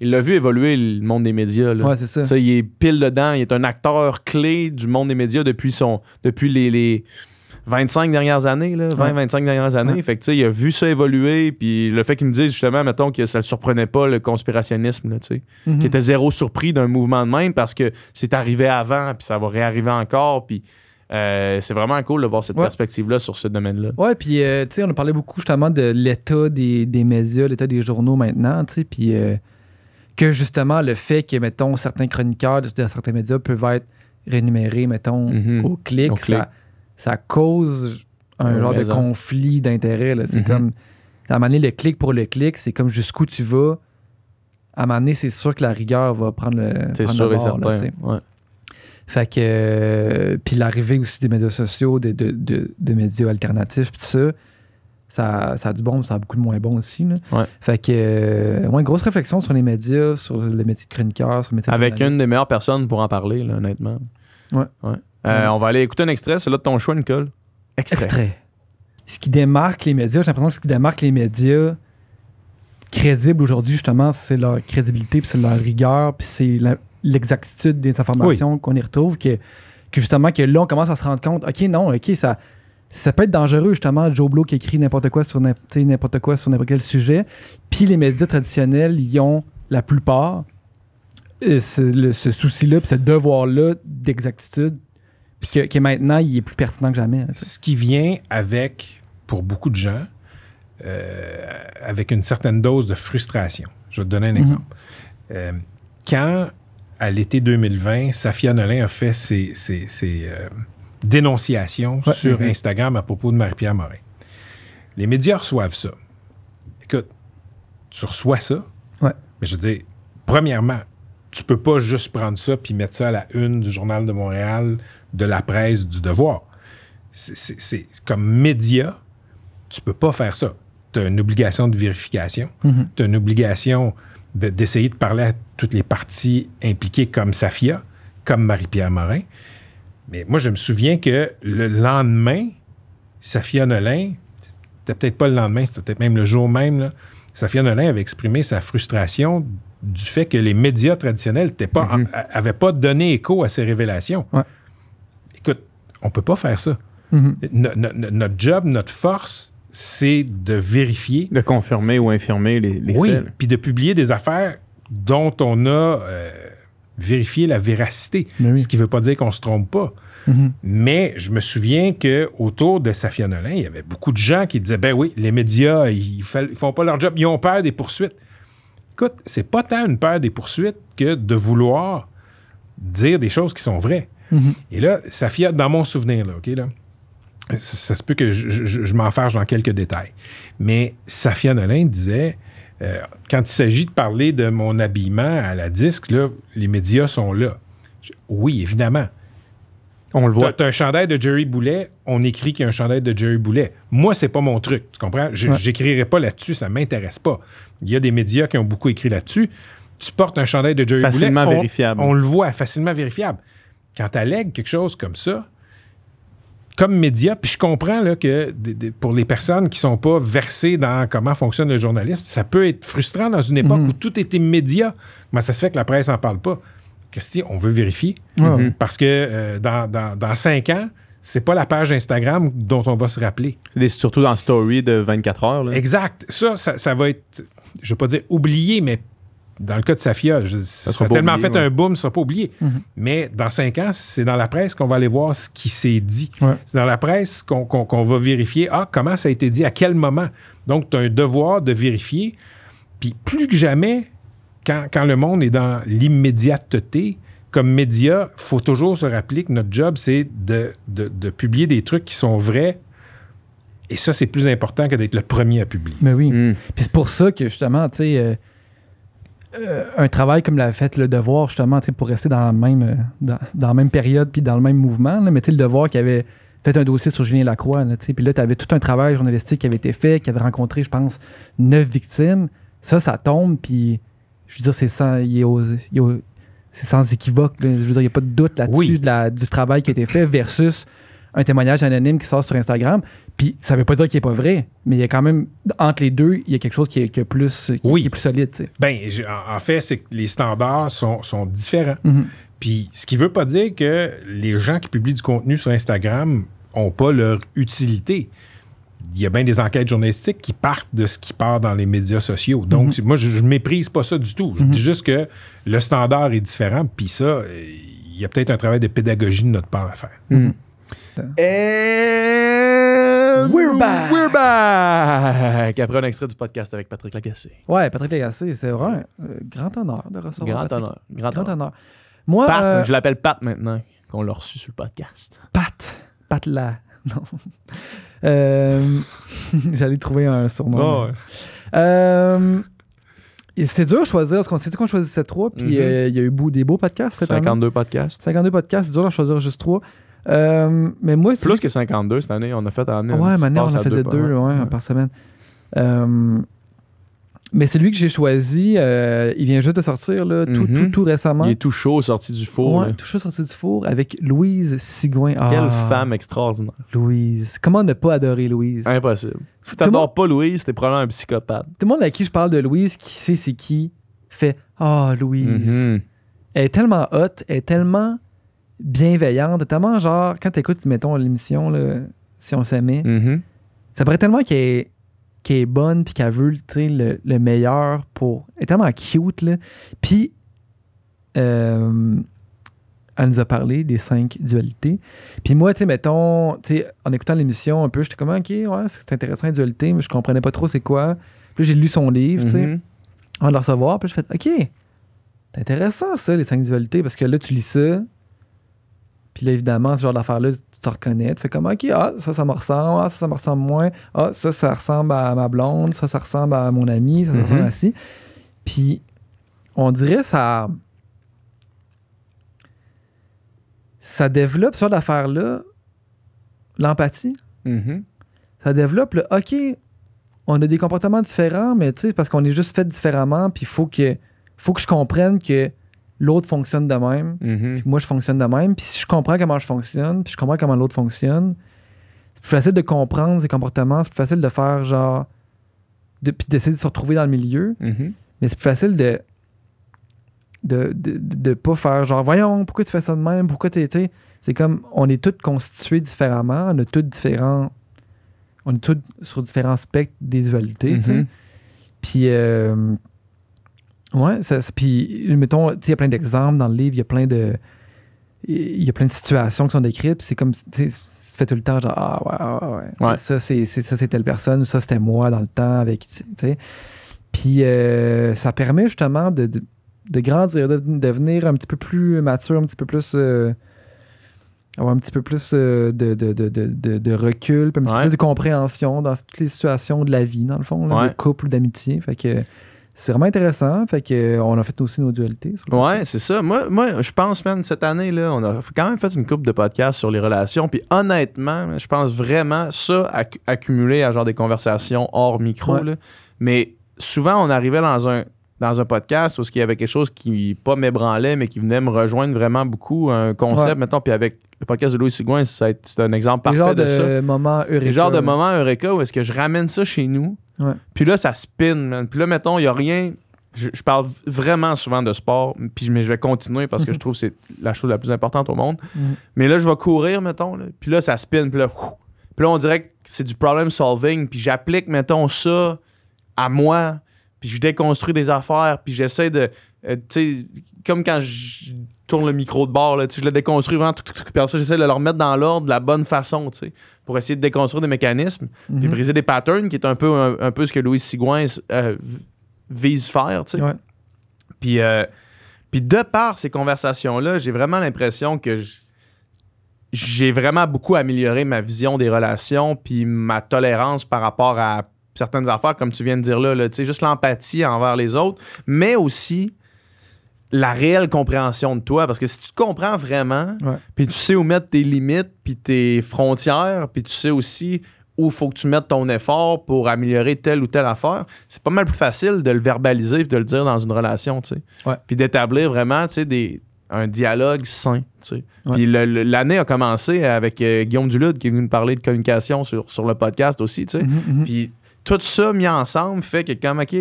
il l'a vu évoluer le monde des médias, là. Ouais, c'est ça. T'sais, il est pile dedans. Il est un acteur clé du monde des médias depuis les 25 dernières années, là, 20-25 dernières années. Fait que, tu sais, il a vu ça évoluer, puis le fait qu'il me dise, justement, mettons, que ça le surprenait pas, le conspirationnisme, là, tu sais, qu'il était zéro surpris d'un mouvement de même parce que c'est arrivé avant, puis ça va réarriver encore, puis c'est vraiment cool de voir cette perspective-là sur ce domaine-là. Ouais, puis, tu sais, on a parlé beaucoup, justement, de l'état des médias, l'état des journaux maintenant, tu sais, puis que, justement, le fait que, mettons, certains chroniqueurs de certains médias peuvent être rémunérés, mettons, au clic, ça cause un genre de conflit d'intérêts. C'est comme, à un moment donné, le clic pour le clic, c'est comme jusqu'où tu vas à un moment donné, c'est sûr que la rigueur va prendre le C'est prendre sûr le et bord, là, certain. tu sais. Fait que... puis l'arrivée aussi des médias sociaux, de médias alternatifs, puis tout ça a du bon, ça a beaucoup de moins bon aussi. Là. Ouais. Fait que... une grosse réflexion sur les médias, sur le métier de chroniqueur, sur le métier de Avec journaliste. une des meilleures personnes pour en parler, là, honnêtement. Ouais. On va aller écouter un extrait. C'est là de ton choix, Nicole. Extrait. Ce qui démarque les médias, j'ai l'impression que ce qui démarque les médias crédibles aujourd'hui, justement, c'est leur crédibilité, puis c'est leur rigueur, puis c'est l'exactitude des informations qu'on y retrouve, que justement, que là, on commence à se rendre compte, ça peut être dangereux, justement, Joe Blow qui écrit n'importe quoi sur n'importe quel sujet, puis les médias traditionnels, ils ont la plupart ce souci-là, puis ce devoir-là d'exactitude, puis que maintenant, il est plus pertinent que jamais. Ce qui vient avec, pour beaucoup de gens, avec une certaine dose de frustration. Je vais te donner un exemple. Quand, à l'été 2020, Safia Nolin a fait ses dénonciations sur Instagram à propos de Marie-Pierre Morin, les médias reçoivent ça. Écoute, tu reçois ça, mais je veux dire, premièrement, tu peux pas juste prendre ça puis mettre ça à la une du Journal de Montréal, de la presse, du Devoir. C'est comme média, tu peux pas faire ça. Tu as une obligation de vérification. Tu as une obligation d'essayer de parler à toutes les parties impliquées comme Safia, comme Marie-Pierre Morin. Mais moi, je me souviens que le lendemain, Safia Nolin, c'était peut-être pas le lendemain, c'était peut-être même le jour même, là, Safia Nolin avait exprimé sa frustration du fait que les médias traditionnels n'avaient pas donné écho à ces révélations. Écoute, on peut pas faire ça. Notre job, notre force, c'est de vérifier. De confirmer ou infirmer les faits. Oui, puis de publier des affaires dont on a vérifié la véracité. Ce qui ne veut pas dire qu'on ne se trompe pas. Mais je me souviens qu'autour de Safia Nolin, il y avait beaucoup de gens qui disaient, ben oui, les médias, ils font pas leur job, ils ont peur des poursuites. Écoute, c'est pas tant une peur des poursuites que de vouloir dire des choses qui sont vraies. Et là, Safia, dans mon souvenir, là, OK, là, ça se peut que je m'enfarge dans quelques détails. Mais Safia Nolin disait, quand il s'agit de parler de mon habillement à la disque, là, les médias sont là. Oui, évidemment. On le voit. T'as un chandail de Jerry Boulet, on écrit qu'il y a un chandail de Jerry Boulet. Moi, c'est pas mon truc, tu comprends? J'écrirai pas là-dessus, ça m'intéresse pas. Il y a des médias qui ont beaucoup écrit là-dessus. Tu portes un chandail de Jerry Boulet, facilement vérifiable. On le voit, facilement vérifiable. Quand tu allègues quelque chose comme ça, comme média, puis je comprends là, que pour les personnes qui sont pas versées dans comment fonctionne le journalisme, ça peut être frustrant dans une époque où tout est immédiat. Comment ça se fait que la presse n'en parle pas? Christy, on veut vérifier. Parce que dans 5 ans, c'est pas la page Instagram dont on va se rappeler. C'est surtout dans Story de 24 heures. Là. Exact. Ça va être, je ne veux pas dire oublié, mais dans le cas de Safia, ça a tellement fait un boom, ça ne sera pas oublié. Mais dans 5 ans, c'est dans la presse qu'on va aller voir ce qui s'est dit. C'est dans la presse qu'on va vérifier comment ça a été dit, à quel moment. Donc, tu as un devoir de vérifier. Puis plus que jamais, quand le monde est dans l'immédiateté, comme média, il faut toujours se rappeler que notre job, c'est de publier des trucs qui sont vrais. Et ça, c'est plus important que d'être le premier à publier. Mais oui. Puis c'est pour ça que, justement, tu sais, un travail comme l'a fait Le Devoir, justement, tu sais, pour rester dans la même période puis dans le même mouvement, là, mais tu sais, Le Devoir qui avait fait un dossier sur Julien Lacroix, là, tu sais, puis là, tu avais tout un travail journalistique qui avait été fait, qui avait rencontré, je pense, 9 victimes. Ça tombe, puis je veux dire, c'est sans équivoque. Là. Je veux dire, il n'y a pas de doute là-dessus du travail qui a été fait versus un témoignage anonyme qui sort sur Instagram. Puis ça ne veut pas dire qu'il n'est pas vrai, mais il y a quand même, entre les deux, il y a quelque chose qui est plus solide. Tu sais. Bien, en fait, c'est que les standards sont différents. Puis ce qui ne veut pas dire que les gens qui publient du contenu sur Instagram n'ont pas leur utilité. Il y a bien des enquêtes journalistiques qui partent de ce qui part dans les médias sociaux. Donc, moi, je ne méprise pas ça du tout. Je dis juste que le standard est différent. Puis ça, il y a peut-être un travail de pédagogie de notre part à faire. We're back! Après un extrait du podcast avec Patrick Lagacé. Ouais, Patrick Lagacé, c'est vraiment un grand honneur de recevoir. Grand honneur. Moi, Pat, je l'appelle Pat maintenant, qu'on l'a reçu sur le podcast. Pat là. Non. J'allais trouver un surnom. C'était dur à choisir, parce qu'on s'est dit qu'on choisissait 3, puis il y a eu des beaux podcasts. 52 podcasts. 52 podcasts, c'est dur à choisir juste 3. Mais moi, plus que 52 cette année, on a fait en année. Ouais, maintenant on en faisait 2 par semaine. Mais celui que j'ai choisi, il vient juste de sortir, là, tout récemment. Il est tout chaud, sorti du four. Ouais, tout chaud, sorti du four, avec Louise Sigouin. Quelle femme extraordinaire. Louise. Comment ne pas adorer Louise? Impossible. Si t'adores pas Louise, t'es probablement un psychopathe. Tout le monde à qui je parle de Louise, qui sait c'est qui, fait « Ah, Louise. Elle est tellement hot, elle est tellement bienveillante, elle est tellement genre, quand t'écoutes, mettons, l'émission, là, Si on s'aimait, ça paraît tellement qu'elle est bonne puis qu'elle veut le meilleur pour... Elle est tellement cute, là. Puis, elle nous a parlé des 5 dualités. Puis moi, tu sais, mettons, en écoutant l'émission un peu, j'étais comme, OK, ouais, c'est intéressant, les dualités, mais je comprenais pas trop c'est quoi. Puis là, j'ai lu son livre, tu sais, avant de le recevoir. Puis j'ai fait, OK, c'est intéressant, ça, les 5 dualités, parce que là, tu lis ça. Puis là, évidemment, ce genre d'affaires-là, tu te reconnais. Tu fais comme, OK, ça me ressemble. Ça me ressemble moins. Ça ressemble à ma blonde. Ça ressemble à mon ami. Ça ressemble à ci. Puis, on dirait ça développe, ce genre d'affaires-là, l'empathie. Ça développe le, OK, on a des comportements différents, mais tu sais, parce qu'on est juste fait différemment, puis il faut que je comprenne que l'autre fonctionne de même, puis moi je fonctionne de même, puis si je comprends comment je fonctionne, puis je comprends comment l'autre fonctionne, c'est plus facile de comprendre ses comportements, c'est plus facile de faire genre, puis d'essayer de se retrouver dans le milieu, mais c'est plus facile de pas faire genre, voyons, pourquoi tu fais ça de même, pourquoi t'es, c'est comme, on est tous constitués différemment, on est tous sur différents spectres des dualités, tu sais, puis ouais, puis mettons, il y a plein d'exemples dans le livre, il y a plein de situations qui sont décrites, puis c'est comme, tu fais tout le temps genre, ouais. Ça, c'est telle personne, ça, c'était moi dans le temps, avec, tu sais. Puis ça permet justement de grandir, de devenir un petit peu plus mature, un petit peu plus... avoir un petit peu plus de recul, puis un petit peu plus de compréhension dans toutes les situations de la vie, dans le fond, là, de couple ou d'amitié. Fait que... C'est vraiment intéressant. Fait qu'on a fait aussi nos dualités. Ouais, c'est ça. Moi, je pense, man, cette année, là, on a quand même fait une couple de podcasts sur les relations. Puis honnêtement, je pense vraiment ça accumulé à genre des conversations hors micro. Là. Mais souvent, on arrivait dans un podcast où il y avait quelque chose qui pas m'ébranlait, mais qui venait me rejoindre vraiment beaucoup. Un concept, mettons, puis avec le podcast de Louis Sigouin, c'est un exemple parfait de ça. Le genre de moment Eureka où est-ce que je ramène ça chez nous. Puis là, ça spin, man. Puis là, mettons, il n'y a rien... Je parle vraiment souvent de sport, mais je vais continuer parce que je trouve que c'est la chose la plus importante au monde. Mais là, je vais courir, mettons. Là, puis là, ça spin. Puis là, on dirait que c'est du problem solving. Puis j'applique, mettons, ça à moi. Puis je déconstruis des affaires. Puis j'essaie de... tu sais, comme quand je tourne le micro de bord, là, je le déconstruis vraiment. Puis ça, j'essaie de le remettre dans l'ordre de la bonne façon, tu sais, pour essayer de déconstruire des mécanismes, puis briser des patterns, qui est un peu ce que Louis Sigouin vise faire, tu sais. Puis de par ces conversations-là, j'ai vraiment l'impression que j'ai vraiment beaucoup amélioré ma vision des relations, puis ma tolérance par rapport à certaines affaires, comme tu viens de dire là, tu sais, juste l'empathie envers les autres, mais aussi la réelle compréhension de toi, parce que si tu te comprends vraiment, puis tu sais où mettre tes limites, puis tes frontières, puis tu sais aussi où il faut que tu mettes ton effort pour améliorer telle ou telle affaire, c'est pas mal plus facile de le verbaliser et de le dire dans une relation, tu sais. Puis d'établir vraiment, tu sais, un dialogue sain, tu sais. Puis l'année a commencé avec Guillaume Dulude qui est venu nous parler de communication sur le podcast aussi, tu sais. Puis tout ça mis ensemble fait que comme, OK,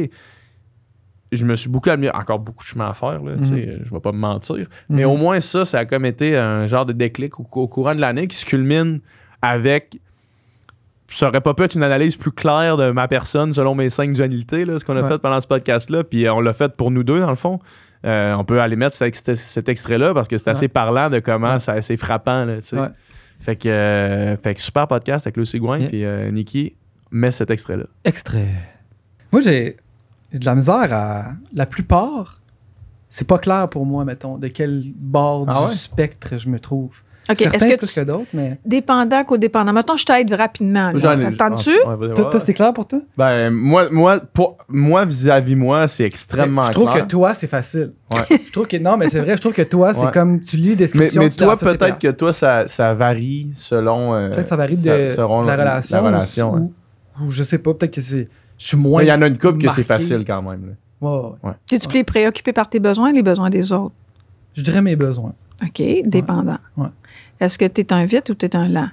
je me suis beaucoup amélioré. Encore beaucoup de chemin à faire, là, je vais pas me mentir. Mais au moins ça a comme été un genre de déclic au courant de l'année qui se culmine avec... Ça aurait pas pu être une analyse plus claire de ma personne selon mes 5 dualités, là, ce qu'on a fait pendant ce podcast-là. Puis on l'a fait pour nous deux, dans le fond. On peut aller mettre cet extrait-là parce que c'est assez parlant de comment c'est assez frappant. Là, fait que super podcast avec Louis Sigouin. Puis Niki met cet extrait-là. Extrait. Moi, j'ai de la misère à... La plupart, c'est pas clair pour moi, mettons, de quel bord du spectre je me trouve. OK. Certains plus que d'autres, mais... Dépendant, codépendant. Mettons, je t'aide rapidement. T'entends-tu? Toi, c'est clair pour toi? Ben, moi, vis-à-vis moi, c'est extrêmement clair. Je trouve que toi, c'est facile. Ouais. Je trouve que, non, mais c'est vrai, je trouve que toi, c'est comme, tu lis des descriptions. Mais toi, peut-être que toi, ça varie selon... peut-être que ça varie de la relation. Ou je sais pas, peut-être que je suis moins... Il y en a une couple que marqué. c'est facile quand même. Là. Ouais. Es-tu plus préoccupé par tes besoins ou les besoins des autres? Je dirais mes besoins. OK, dépendant. Ouais. Est-ce que tu es un vite ou tu es un lent?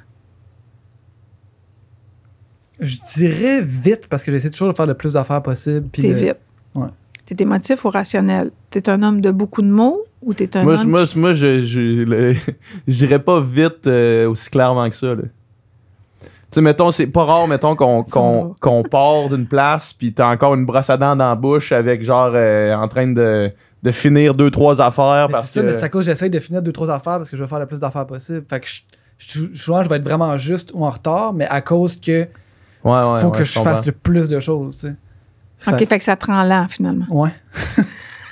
Je dirais vite parce que j'essaie toujours de faire le plus d'affaires possible. T'es vite. Ouais. T'es émotif ou rationnel? T'es un homme de beaucoup de mots ou t'es un homme Moi, je dirais pas vite aussi clairement que ça. Tu sais, mettons, c'est pas rare, mettons, qu'on part d'une place puis t'as encore une brosse à dents dans la bouche avec genre en train de finir 2-3 affaires. Mais c'est à cause que j'essaie de finir 2-3 affaires parce que je veux faire le plus d'affaires possible. Fait que souvent, je vais être vraiment juste ou en retard, mais à cause que faut que je fasse le plus de choses, tu sais. OK, fait que ça te rend lent, finalement. Ouais.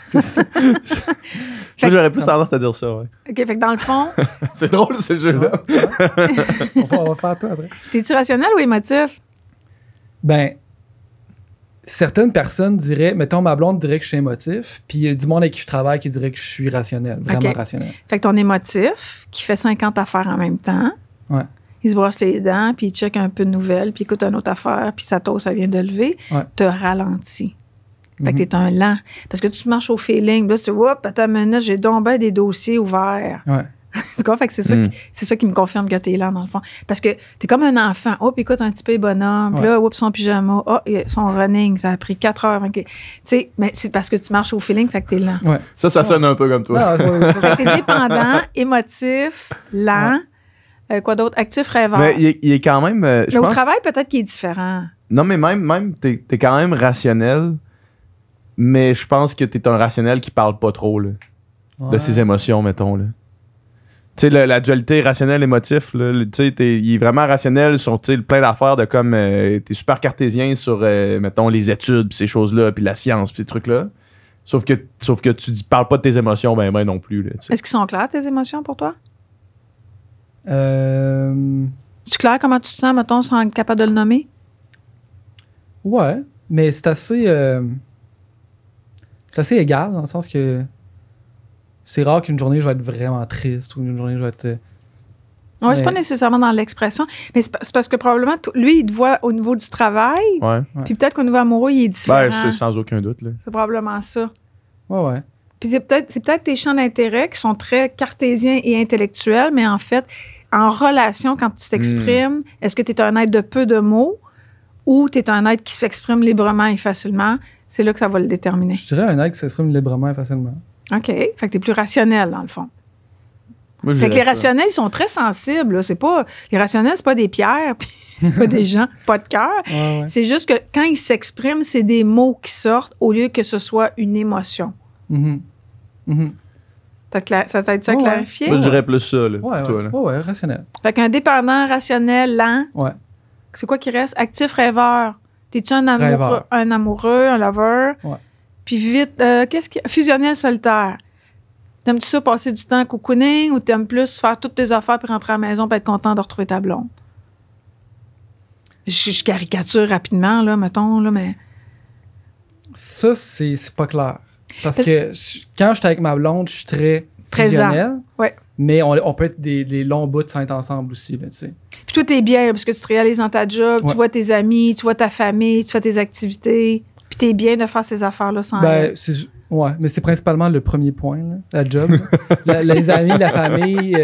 C'est ça. Moi, j'aurais plus tendance à dire ça, ouais. OK, fait que dans le fond... c'est drôle, ce jeu-là. On va faire toi après. T'es-tu rationnel ou émotif? Ben, certaines personnes diraient, mettons, ma blonde dirait que je suis émotif, puis il y a du monde avec qui je travaille qui dirait que je suis rationnel, vraiment rationnel. Fait que ton émotif, qui fait 50 affaires en même temps, il se brosse les dents, puis il check un peu de nouvelles, puis il écoute une autre affaire, puis sa toast, ça vient de lever, te ralentit. Fait que t'es un lent. Parce que tu marches au feeling, là, tu dis, hop, attends une minute, j'ai donc ben des dossiers ouverts. Ouais. Tu comprends? Fait que c'est ça qui me confirme que t'es lent, dans le fond. Parce que t'es comme un enfant. Hop, écoute un petit peu bonhomme. Puis là, hop, son pyjama. Oh, son running, ça a pris 4 heures. Tu sais, mais c'est parce que tu marches au feeling, fait que t'es lent. Ouais. Ça sonne un peu comme toi. Fait que t'es dépendant, émotif, lent. Quoi d'autre? Actif, rêveur. Mais il est quand même... mais au travail, peut-être qu'il est différent. Non, mais même t'es quand même rationnel, mais je pense que t'es un rationnel qui parle pas trop là, de ses émotions, mettons. Là. Tu sais, la dualité rationnel-émotif, il est vraiment rationnel sur plein d'affaires de comme... t'es super cartésien sur, mettons, les études, pis ces choses-là, puis la science, pis ces trucs-là. Sauf que tu parles pas de tes émotions, ben non plus. Là, est-ce qu'ils sont clairs, tes émotions, pour toi? C'est clair comment tu te sens, mettons, sans être capable de le nommer? Ouais, mais c'est assez égal, dans le sens que c'est rare qu'une journée je vais être vraiment triste ou une journée je vais être... Oui, c'est pas nécessairement dans l'expression, mais c'est parce que probablement, lui, il te voit au niveau du travail, puis peut-être qu'au niveau amoureux, il est différent. Ben, c'est sans aucun doute. Là. C'est probablement ça. Ouais. Puis c'est peut-être tes champs d'intérêt qui sont très cartésiens et intellectuels, mais en fait, en relation, quand tu t'exprimes, est-ce que tu es un être de peu de mots ou tu es un être qui s'exprime librement et facilement? C'est là que ça va le déterminer. Je dirais un être qui s'exprime librement et facilement. OK. Fait que tu es plus rationnel, dans le fond. Moi, fait que les rationnels, ils sont très sensibles. Là. C'est pas, les rationnels, c'est pas des pierres, puis c'est pas des gens, pas de cœur. Ouais. C'est juste que quand ils s'expriment, c'est des mots qui sortent au lieu que ce soit une émotion. Ça t'aide-tu à clarifier? Moi, je dirais plus ça, là, pour toi. Ouais, rationnel. Fait qu'un dépendant, rationnel, lent. Ouais. C'est quoi qui reste? Actif, rêveur. T'es-tu un amoureux, un lover? Ouais. Puis vite, fusionnel, solitaire. T'aimes-tu ça passer du temps à cocooning ou t'aimes plus faire toutes tes affaires puis rentrer à la maison puis être content de retrouver ta blonde? Je caricature rapidement, là, mettons, là, mais... Ça, c'est pas clair. Parce que quand je suis avec ma blonde, je suis très fusionnel. Ouais. Mais on peut être des longs bouts sans être ensemble aussi, là, tu sais. Puis toi, t'es bien parce que tu te réalises dans ta job, tu vois tes amis, tu vois ta famille, tu fais tes activités. Puis t'es bien de faire ces affaires-là sans elle. Ouais, mais c'est principalement le premier point, là, la job. Les amis, la famille,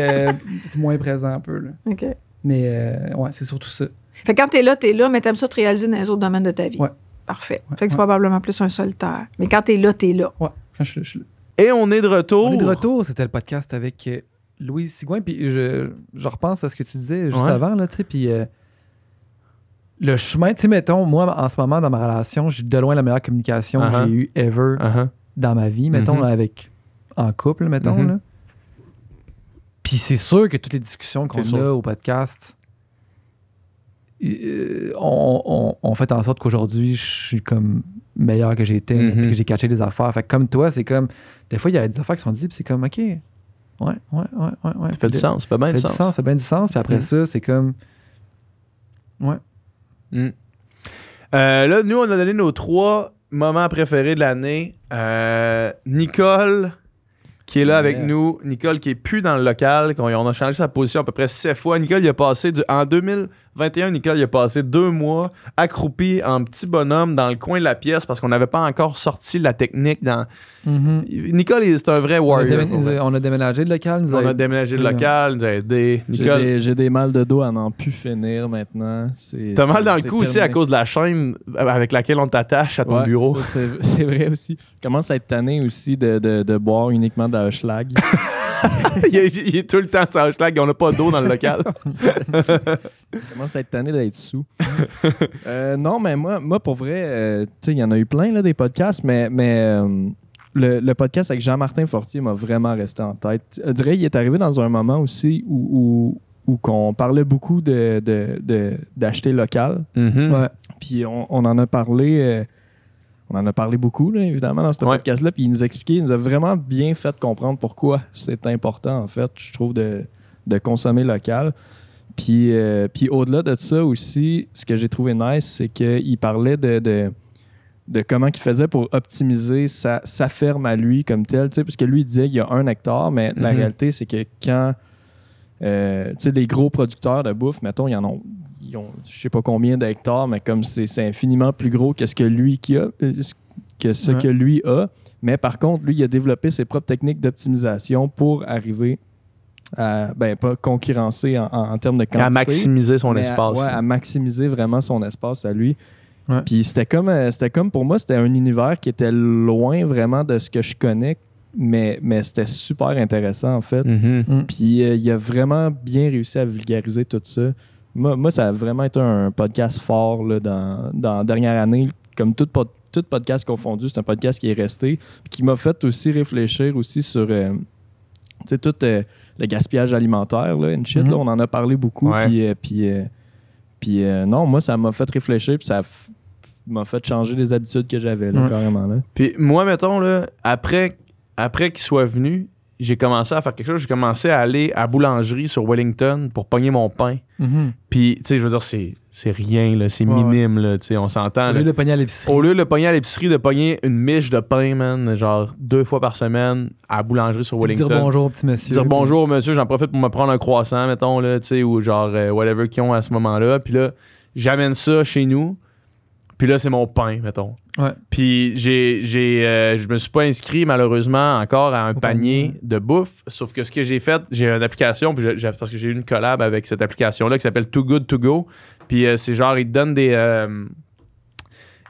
c'est moins présent un peu. Là. OK. Mais ouais, c'est surtout ça. Fait que quand t'es là, mais t'aimes ça te réaliser dans les autres domaines de ta vie. Ouais. Parfait. Fait que c'est probablement plus un solitaire. Mais quand t'es là, t'es là. Ouais, quand je suis là. Et on est de retour. C'était le podcast avec Louise Sigouin. Puis je repense à ce que tu disais juste avant, là, tu sais, puis... le chemin, tu sais, mettons, moi, en ce moment, dans ma relation, j'ai de loin la meilleure communication que j'ai eue ever dans ma vie, mettons, là, en couple, mettons. Là. Puis c'est sûr que toutes les discussions qu'on a au podcast, on fait en sorte qu'aujourd'hui, je suis comme meilleur que j'ai été, que j'ai catché des affaires. Fait que comme toi, c'est comme... Des fois, il y a des affaires qui sont dites, puis c'est comme, OK, Ouais. Ça fait du sens, ça fait bien du sens. Ça fait bien du sens. Puis après ça, c'est comme... Ouais. Là, nous, on a donné nos 3 moments préférés de l'année. Nicole, qui est là avec nous. Nicole, qui est plus dans le local. On a changé sa position à peu près 7 fois. Nicole, il a passé... En 2021, Nicole, il a passé 2 mois accroupi en petit bonhomme dans le coin de la pièce parce qu'on n'avait pas encore sorti la technique dans... Nicole, c'est un vrai warrior. On a déménagé de local. Il nous a aidé. Nicole, j'ai des mal de dos à n'en plus finir maintenant. T'as mal dans le cou aussi à cause de la chaîne avec laquelle on t'attache à ton bureau. Ça, c'est vrai aussi. Je commence à être tanné aussi de boire uniquement de la Hochelag. il est tout le temps sur la Hochelag. On n'a pas d'eau dans le local. Je commence à être tanné d'être sous. Non, mais moi pour vrai, tu sais, il y en a eu plein là, des podcasts, mais le podcast avec Jean-Martin Fortier m'a vraiment resté en tête. Je dirais qu'il est arrivé dans un moment aussi où qu'on parlait beaucoup d'acheter local. Puis on en a parlé... on en a parlé beaucoup, là, évidemment, dans ce podcast-là. Puis il nous a expliqué, il nous a vraiment bien fait comprendre pourquoi c'est important, en fait, je trouve, de consommer local. Puis au-delà de ça aussi, ce que j'ai trouvé nice, c'est qu'il parlait de comment il faisait pour optimiser sa ferme à lui comme tel. Parce que lui, il disait qu'il y a 1 hectare, mais la réalité, c'est que quand les gros producteurs de bouffe, mettons, ils ont je sais pas combien d'hectares, mais comme c'est infiniment plus gros que ce que lui que lui a. Mais par contre, lui, il a développé ses propres techniques d'optimisation pour arriver à pas concurrencer en termes de quantité. À maximiser son espace. À maximiser vraiment son espace à lui. Ouais. Puis c'était comme pour moi, c'était un univers qui était loin vraiment de ce que je connais, mais c'était super intéressant en fait. Puis il a vraiment bien réussi à vulgariser tout ça. Moi, ça a vraiment été un podcast fort là, dans la dernière année. Comme tout podcast confondu, c'est un podcast qui est resté, qui m'a fait aussi réfléchir aussi sur tout le gaspillage alimentaire, là, and shit, là, on en a parlé beaucoup. Puis non, moi, ça m'a fait réfléchir, puis ça m'a fait changer les habitudes que j'avais, là, carrément. Là. Puis moi, mettons, là, après qu'il soit venu, j'ai commencé à faire quelque chose. J'ai commencé à aller à la boulangerie sur Wellington pour pogner mon pain. Puis, tu sais, je veux dire, c'est rien, là, c'est minime, là, tu sais, on s'entend. Au lieu de le pogner à l'épicerie. Au lieu de le pogner à l'épicerie, de pogner une miche de pain, man, genre 2 fois par semaine à la boulangerie sur Wellington. Dire bonjour au petit monsieur. Dire bonjour au monsieur, j'en profite pour me prendre un croissant, mettons, là, tu sais, ou genre whatever qu'ils ont à ce moment-là. Puis là, j'amène ça chez nous. Puis là, c'est mon pain, mettons. Puis je me suis pas inscrit, malheureusement, encore à un panier de bouffe. Sauf que ce que j'ai fait, j'ai une application, puis parce que j'ai eu une collab avec cette application-là qui s'appelle Too Good To Go. Puis c'est genre, ils te donnent des...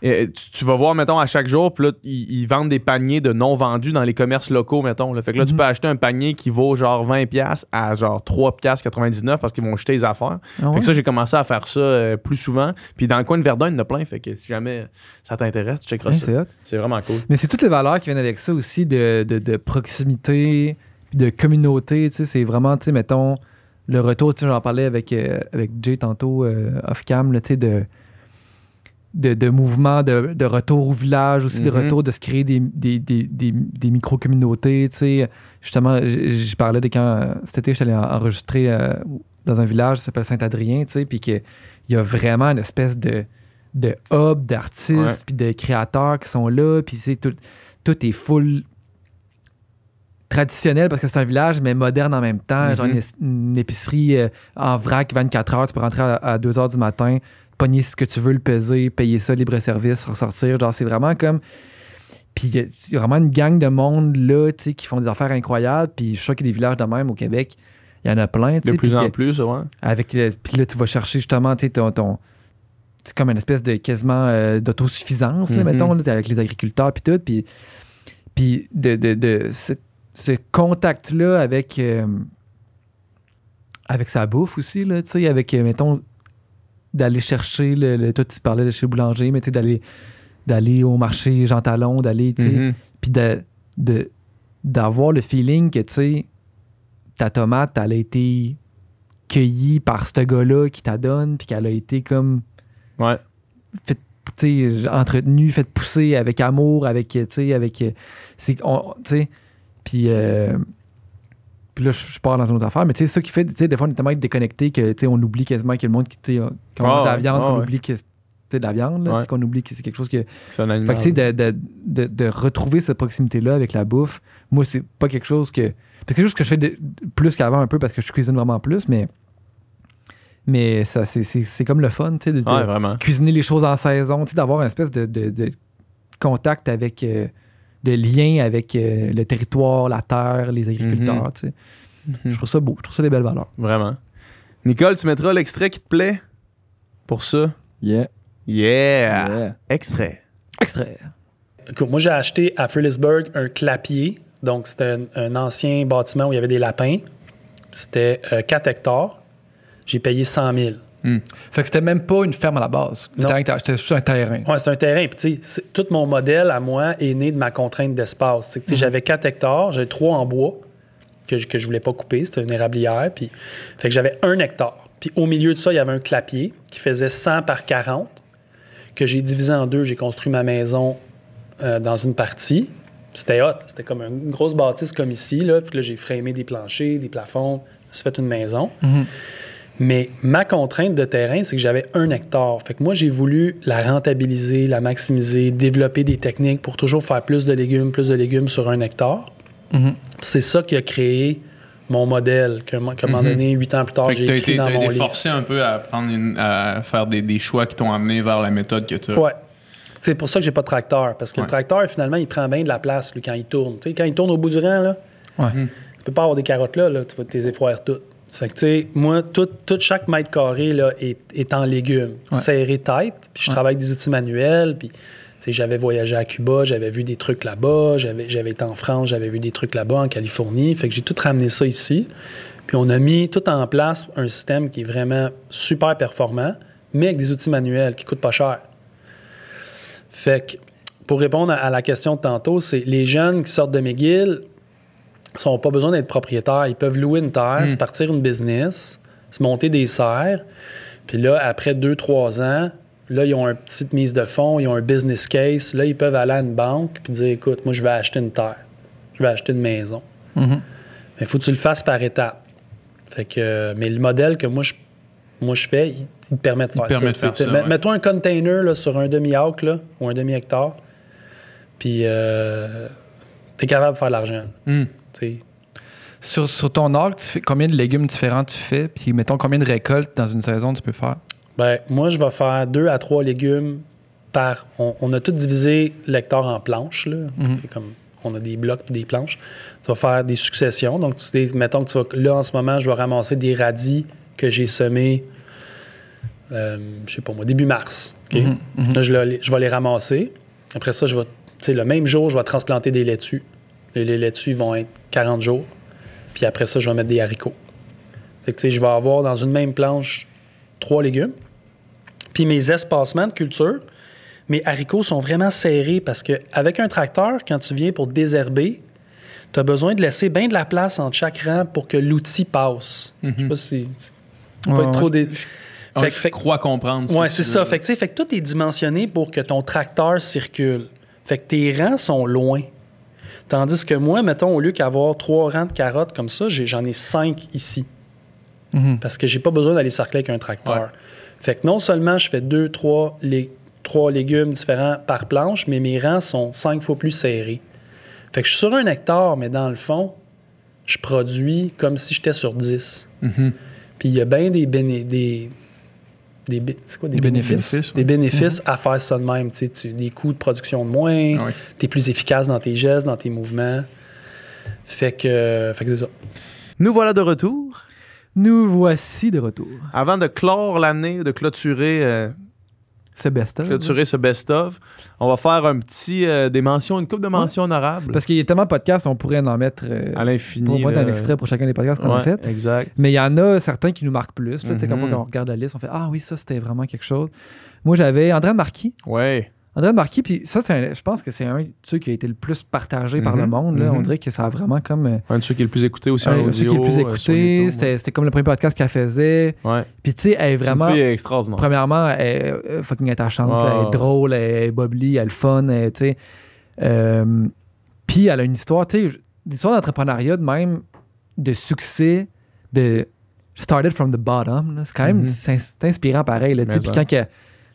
tu vas voir, mettons, à chaque jour, puis là, ils vendent des paniers de non vendus dans les commerces locaux, mettons. Là. Fait que là, tu peux acheter un panier qui vaut genre 20$ à genre 3,99$ parce qu'ils vont jeter les affaires. Fait que ça, j'ai commencé à faire ça plus souvent. Puis dans le coin de Verdun, il y en a plein. Fait que si jamais ça t'intéresse, tu checkeras ça. C'est vraiment cool. Mais c'est toutes les valeurs qui viennent avec ça aussi de proximité, de communauté. Tu sais, c'est vraiment, tu sais, mettons, le retour, tu sais, j'en parlais avec Jay tantôt, off-cam, tu sais, de mouvements de retour au village, aussi de retour de se créer des micro-communautés. Tu sais. Justement, je parlais de quand cet été, je suis allé enregistrer dans un village qui s'appelle Saint-Adrien, tu sais, puis qu'il y a vraiment une espèce de hub d'artistes puis de créateurs qui sont là, puis tout est full traditionnel parce que c'est un village, mais moderne en même temps. Genre une épicerie en vrac 24 heures, tu peux rentrer à 2 h du matin, pogner ce que tu veux, le peser, payer ça, libre-service, ressortir. Genre, c'est vraiment comme... Puis il y a vraiment une gang de monde là, tu sais, qui font des affaires incroyables. Puis je suis sûr qu'il y a des villages de même au Québec. Il y en a plein, tu sais. De plus en plus, ouais. Puis là, tu vas chercher justement, tu sais, ton... C'est comme une espèce de quasiment d'autosuffisance, là, mettons, là, avec les agriculteurs, puis tout. Puis ce contact-là avec sa bouffe aussi, là, tu sais, avec, mettons, d'aller chercher toi tu parlais de chez le boulanger, mais tu sais, d'aller au marché Jean Talon, d'aller, tu sais, puis d'avoir le feeling que, tu sais, ta tomate, elle a été cueillie par ce gars-là qui t'a donné, puis qu'elle a été comme faite, tu sais, entretenue, faite pousser avec amour, avec, tu sais, avec, tu sais, puis Puis là, je pars dans une autre affaire. Mais tu sais, c'est ça qui fait, tu sais, des fois, on est tellement déconnecté que, tu sais, on oublie quasiment que le monde, tu sais, quand on mange de la viande, on oublie que c'est de la viande, là, qu'on oublie que c'est quelque chose que... C'est un animal. Fait que, tu sais, de retrouver cette proximité-là avec la bouffe, moi, c'est pas quelque chose que... C'est quelque chose que je fais plus qu'avant un peu parce que je cuisine vraiment plus, mais ça, c'est comme le fun, tu sais, de cuisiner les choses en saison, tu sais, d'avoir une espèce de contact avec... de lien avec le territoire, la terre, les agriculteurs, tu sais. Je trouve ça beau, je trouve ça des belles valeurs. Vraiment. Nicole, tu mettras l'extrait qui te plaît pour ça? Yeah. Extrait. Moi, j'ai acheté à Phillipsburg un clapier. Donc, c'était un ancien bâtiment où il y avait des lapins. C'était 4 hectares. J'ai payé 100 000. Fait que c'était même pas une ferme à la base. C'était juste un terrain. Oui, c'est un terrain. Puis, tu sais, tout mon modèle à moi est né de ma contrainte d'espace. C'est que, j'avais 4 hectares, j'avais 3 en bois que je voulais pas couper. C'était une érablière. Puis, fait que j'avais 1 hectare. Puis, au milieu de ça, il y avait un clapier qui faisait 100 par 40 que j'ai divisé en 2. J'ai construit ma maison dans une partie. C'était hot. C'était comme une grosse bâtisse comme ici. Là. Puis là, j'ai framé des planchers, des plafonds. Je me suis fait une maison. Mais ma contrainte de terrain, c'est que j'avais 1 hectare. Fait que moi, j'ai voulu la rentabiliser, la maximiser, développer des techniques pour toujours faire plus de légumes sur 1 hectare. C'est ça qui a créé mon modèle, qu'à un moment donné, 8 ans plus tard, j'ai écrit dans mon livre. Tu as été forcé un peu à faire des choix qui t'ont amené vers la méthode que tu as. Ouais. C'est pour ça que j'ai pas de tracteur. Parce que le tracteur, finalement, il prend bien de la place là, quand il tourne. T'sais, quand il tourne au bout du rang, là, tu peux pas avoir des carottes là, tu vas t'es effroyer toutes. Fait que, tu sais, moi, chaque mètre carré là, est en légumes, serré tête. Puis je travaille avec des outils manuels. Puis, tu sais, j'avais voyagé à Cuba, j'avais vu des trucs là-bas. J'avais été en France, j'avais vu des trucs là-bas, en Californie. Fait que j'ai tout ramené ça ici. Puis on a mis tout en place un système qui est vraiment super performant, mais avec des outils manuels qui coûtent pas cher. Fait que, pour répondre à la question de tantôt, c'est les jeunes qui sortent de McGill n'ont pas besoin d'être propriétaires. Ils peuvent louer une terre, se partir une business, se monter des serres. Puis là, après 2-3 ans, là, ils ont une petite mise de fonds, ils ont un business case. Là, ils peuvent aller à une banque puis dire, écoute, moi, je vais acheter une terre. Je vais acheter une maison. Mais il faut que tu le fasses par étapes. Fait que, mais le modèle que moi, je fais, il te permet de faire ça. Mets-toi un container là, sur un demi-acre là, ou un demi-hectare, puis t'es capable de faire de l'argent. Sur ton arc, combien de légumes différents tu fais? Puis mettons, combien de récoltes dans une saison tu peux faire? Ben, moi, je vais faire 2 à 3 légumes par... On a tout divisé l'hectare en planches. Là. Comme, on a des blocs et des planches. Tu vas faire des successions. Donc, mettons que tu vas... Là, en ce moment, je vais ramasser des radis que j'ai semés, je sais pas moi, début mars. Okay? Là, je vais les ramasser. Après ça, le même jour, je vais transplanter des laitues. Les laitues vont être 40 jours. Puis après ça, je vais mettre des haricots. Fait que, je vais avoir dans une même planche 3 légumes. Puis mes espacements de culture, mes haricots sont vraiment serrés parce qu'avec un tracteur, quand tu viens pour désherber, tu as besoin de laisser bien de la place entre chaque rang pour que l'outil passe. Je sais pas si... pas être trop... Je crois comprendre. Oui, c'est ça. Fait que tout est dimensionné pour que ton tracteur circule. Fait que tes rangs sont loin. Tandis que moi, mettons, au lieu qu'avoir 3 rangs de carottes comme ça, j'en ai 5 ici. Parce que j'ai pas besoin d'aller cercler avec un tracteur. Fait que non seulement je fais 2-3 légumes différents par planche, mais mes rangs sont 5 fois plus serrés. Fait que je suis sur 1 hectare, mais dans le fond, je produis comme si j'étais sur 10. Puis il y a bien des bénéfices. Des bénéfices à faire ça de même. Des coûts de production de moins, tu es plus efficace dans tes gestes, dans tes mouvements. Fait que c'est ça. Nous voilà de retour. Nous voici de retour. Avant de clore l'année, de clôturer ce best-of, on va faire un petit une couple de mentions honorables. Parce qu'il y a tellement de podcasts, on pourrait en mettre à l'infini. Pour mettre un extrait pour chacun des podcasts qu'on a fait. Exact. Mais il y en a certains qui nous marquent plus. Là, quand on regarde la liste, on fait ah oui, ça c'était vraiment quelque chose. Moi j'avais André Marquis. Ouais. André Marquis, puis ça, je pense que c'est un de ceux qui a été le plus partagé par le monde. Là. On dirait que ça a vraiment comme... un de ceux qui est le plus écouté aussi en audio. Un de ceux qui est le plus écouté. C'était comme le premier podcast qu'elle faisait. Ouais. Puis tu sais, elle est vraiment... C'est une fille extraordinaire. Premièrement, elle est fucking attachante. Là, elle est drôle, elle est bubbly, elle est le fun. Tu sais. Puis elle a une histoire, tu sais, l'histoire d'entrepreneuriat de même de succès de started from the bottom. Là. C'est quand même c'est inspirant pareil. Là, puis quand il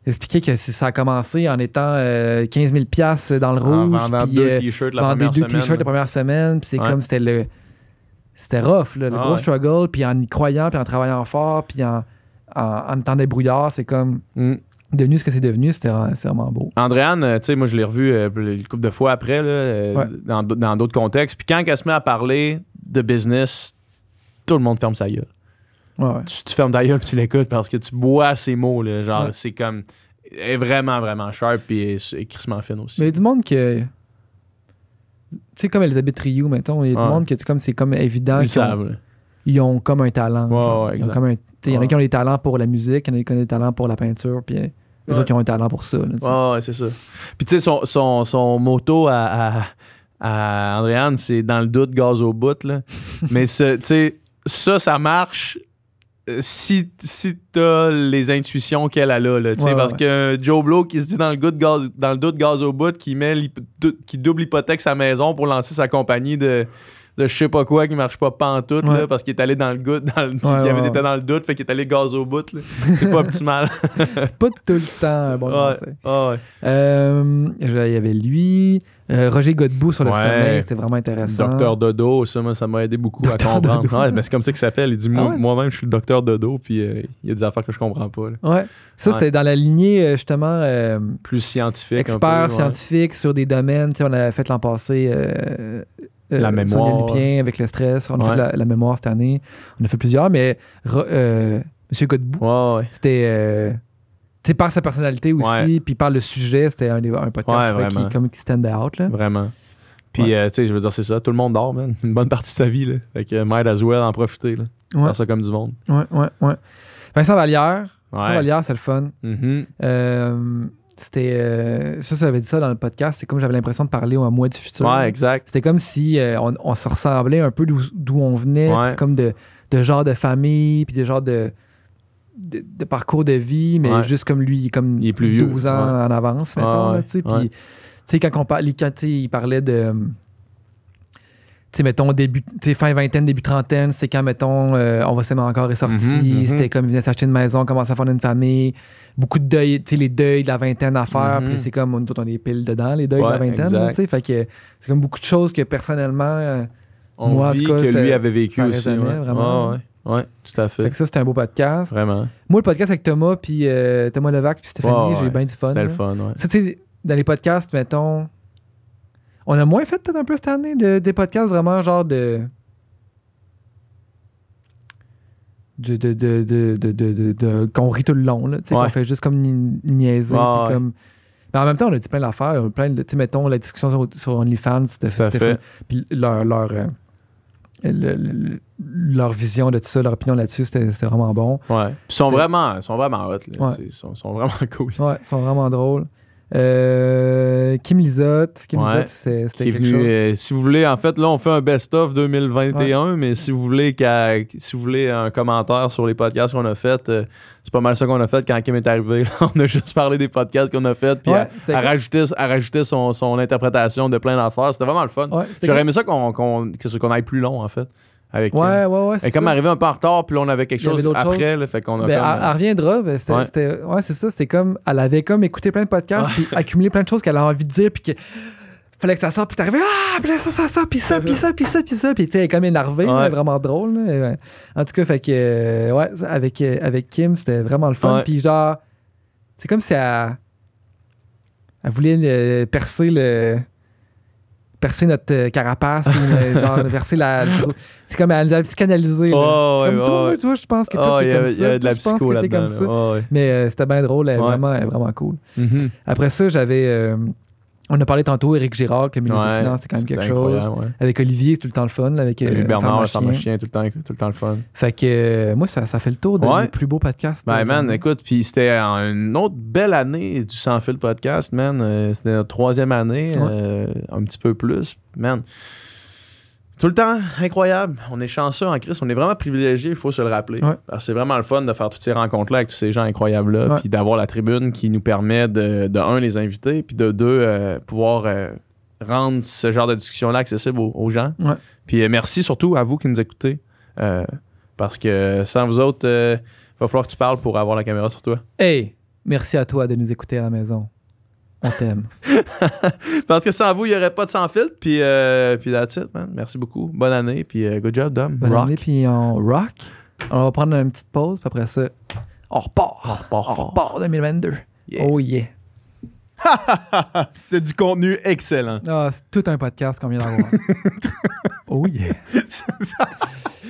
expliquait que ça a commencé en étant 15 000 $ dans le rouge. En vendant 2 t-shirts la première semaine. Puis c'est comme c'était rough, là, le gros struggle. Puis en y croyant, puis en travaillant fort, puis en étant débrouillard, c'est comme devenu ce que c'est devenu. C'est vraiment beau. Andréane, tu sais, moi je l'ai revu une couple de fois après là, dans d'autres contextes. Puis quand elle se met à parler de business, tout le monde ferme sa gueule. Tu fermes ta gueule et tu l'écoutes parce que tu bois ces mots. Là, genre, c'est comme. Elle est vraiment, vraiment sharp et crissement fine aussi. Mais il y a du monde que. Tu sais, comme Elisabeth Rioux, mettons, il y a du monde que c'est comme évident qu'ils ont comme un talent. Il y en a qui ont des talents pour la musique, il y en a qui ont des talents pour la peinture, puis les autres qui ont un talent pour ça. Ouais, c'est ça. Puis tu sais, son motto à Andréane, c'est dans le doute, gaz au bout. Là. Mais tu sais, ça marche. Si t'as les intuitions qu'elle a là, parce que Joe Blow qui se dit dans le doute gaz au bout, qui double hypothèque sa maison pour lancer sa compagnie de je sais pas quoi qui marche pas pantoute là, parce qu'il est allé dans le doute, il était dans le doute, fait qu'il est allé gaz au bout. Là. C'est pas optimal. C'est pas tout le temps un bon conseil. Il y avait lui. Roger Godbout sur le sommeil, c'était vraiment intéressant. Docteur Dodo, ça m'a aidé beaucoup à comprendre. Mais c'est comme ça qu'il s'appelle. Il dit moi-même, je suis le docteur Dodo, puis il y a des affaires que je comprends pas. Là. Ça, c'était dans la lignée, justement. Plus scientifique. Expert scientifique sur des domaines. On avait fait l'an passé. La mémoire. Sonia Lupien avec le stress. On a fait la mémoire cette année. On a fait plusieurs, mais Monsieur Godbout, c'était. Par sa personnalité aussi, puis par le sujet, c'était un podcast qui stand out. Là. Vraiment. Puis, je veux dire, c'est ça. Tout le monde dort, man. Une bonne partie de sa vie. Là. Fait que might as well en profiter. Là. Faire ça comme du monde. Ouais. Vincent Vallière. Vincent Vallière, c'est le fun. C'était... ça, j'avais dit ça dans le podcast. C'est comme j'avais l'impression de parler à moi du futur. Ouais, exact. C'était comme si on se ressemblait un peu d'où on venait, comme de genre de famille, puis de genre de parcours de vie, mais juste comme lui, comme il est plus 12 ans en avance, mettons. Puis, quand il parlait de... mettons, fin vingtaine, début trentaine, c'est quand, mettons, On va s'aimer encore est sorti. C'était comme, il venait s'acheter une maison, commencer à fonder une famille. Beaucoup de deuil, les deuils de la vingtaine à faire. Puis c'est comme, nous, on est pile dedans, les deuils de la vingtaine. Fait que c'est comme beaucoup de choses que, personnellement, moi, en tout cas, que lui avait vécu aussi. Vraiment. Oui, tout à fait. Fait que ça, c'était un beau podcast. Vraiment. Moi, le podcast avec Thomas, puis Thomas Levac, puis Stéphanie, j'ai eu bien du fun. C'était le fun, dans les podcasts, mettons, on a moins fait peut-être un peu cette année des podcasts vraiment genre qu'on rit tout le long, là, qu'on fait juste comme niaiser. Comme... Mais en même temps, on a dit plein d'affaires. Mettons, la discussion sur OnlyFans, c'était fun. Puis leur vision de tout ça, leur opinion là-dessus, c'était vraiment bon. Ouais. Puis ils sont vraiment hot. Là, ils sont vraiment cool. Ouais, ils sont vraiment drôles. Kim Lizotte, c'était quelque chose. Si vous voulez, en fait, là, on fait un best-of 2021, mais si vous voulez un commentaire sur les podcasts qu'on a fait, c'est pas mal ça qu'on a fait quand Kim est arrivé. On a juste parlé des podcasts qu'on a fait, puis à rajouter son interprétation de plein d'affaires. C'était vraiment le fun. J'aurais aimé ça qu'on aille plus long, en fait. Avec c'est comme arrivé un peu en retard, puis là, on avait quelque chose après. Là, fait qu'on a elle reviendra. C'est ça. C'est comme, elle avait comme écouté plein de podcasts, puis accumulé plein de choses qu'elle a envie de dire, puis que fallait que ça sorte, puis t'arrivais, puis là, ça, puis ça, puis ça, puis ça, puis ça, puis tu sais, elle est comme énervée, mais vraiment drôle. Là. En tout cas, fait que, avec Kim, c'était vraiment le fun. Puis genre, c'est comme si elle voulait percer notre carapace, genre percer c'est comme elle nous a psychanalysé. Toi, je pense que toi, t'es comme ça. Il y a de la psycho là-dedans. Mais c'était bien drôle, elle est vraiment cool. Après ça, on a parlé tantôt, Éric Girard, que le ministre des Finances, c'est quand même quelque chose. Avec Olivier, c'est tout le temps le fun. Avec Bernard, Pharmacien, tout le temps le fun. Fait que moi, ça fait le tour des plus beaux podcasts. Man, écoute, puis c'était une autre belle année du Sans Fil podcast, man. C'était notre 3e année, un petit peu plus. Man, tout le temps, incroyable. On est chanceux en Christ. On est vraiment privilégiés, il faut se le rappeler. Parce que c'est vraiment le fun de faire toutes ces rencontres-là avec tous ces gens incroyables-là, puis d'avoir la tribune qui nous permet de un, les inviter, puis de deux, pouvoir rendre ce genre de discussion-là accessible aux gens. Ouais. Puis merci surtout à vous qui nous écoutez. Parce que sans vous autres, il va falloir que tu parles pour avoir la caméra sur toi. Hey, merci à toi de nous écouter à la maison. On t'aime. Parce que sans vous, il n'y aurait pas de sans filtre. Puis that's it, man. Merci beaucoup. Bonne année. Puis good job, Dom. Bonne rock. année, puis on rock. On va prendre une petite pause, puis après ça, on repart 2022. Yeah. Oh yeah. C'était du contenu excellent. Ah, c'est tout un podcast qu'on vient d'avoir. Oh yeah.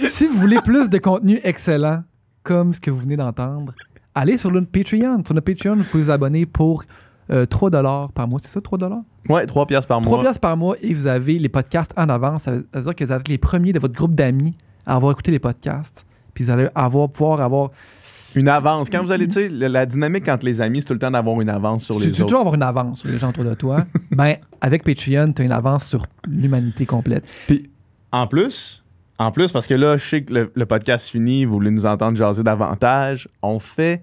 Si vous voulez plus de contenu excellent, comme ce que vous venez d'entendre, allez sur notre Patreon. Sur notre Patreon, vous pouvez vous abonner pour 3$ par mois. C'est ça, 3$? Ouais, 3$ par mois. 3$ par mois et vous avez les podcasts en avance. Ça veut dire que vous êtes les premiers de votre groupe d'amis à avoir écouté les podcasts. Puis vous allez pouvoir avoir une avance. Quand vous allez, tu sais, la dynamique entre les amis, c'est tout le temps d'avoir une avance sur les autres. Tu veux toujours avoir une avance sur les gens autour de toi. Ben, avec Patreon, tu as une avance sur l'humanité complète. Puis, en plus, parce que là, je sais que le podcast finit, vous voulez nous entendre jaser davantage, on fait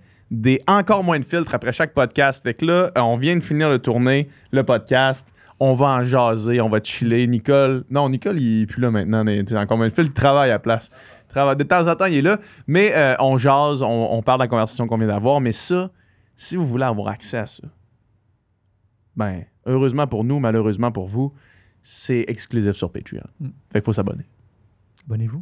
encore moins de filtres après chaque podcast. Fait que là, on vient de finir de tourner le podcast. On va en jaser, on va chiller. Nicole, il est plus là maintenant. C'est encore moins de filtres, il travaille à la place. De temps en temps, il est là. Mais on jase, on parle de la conversation qu'on vient d'avoir. Mais ça, si vous voulez avoir accès à ça, ben, heureusement pour nous, malheureusement pour vous, c'est exclusif sur Patreon. Fait qu'il faut s'abonner. Abonnez-vous.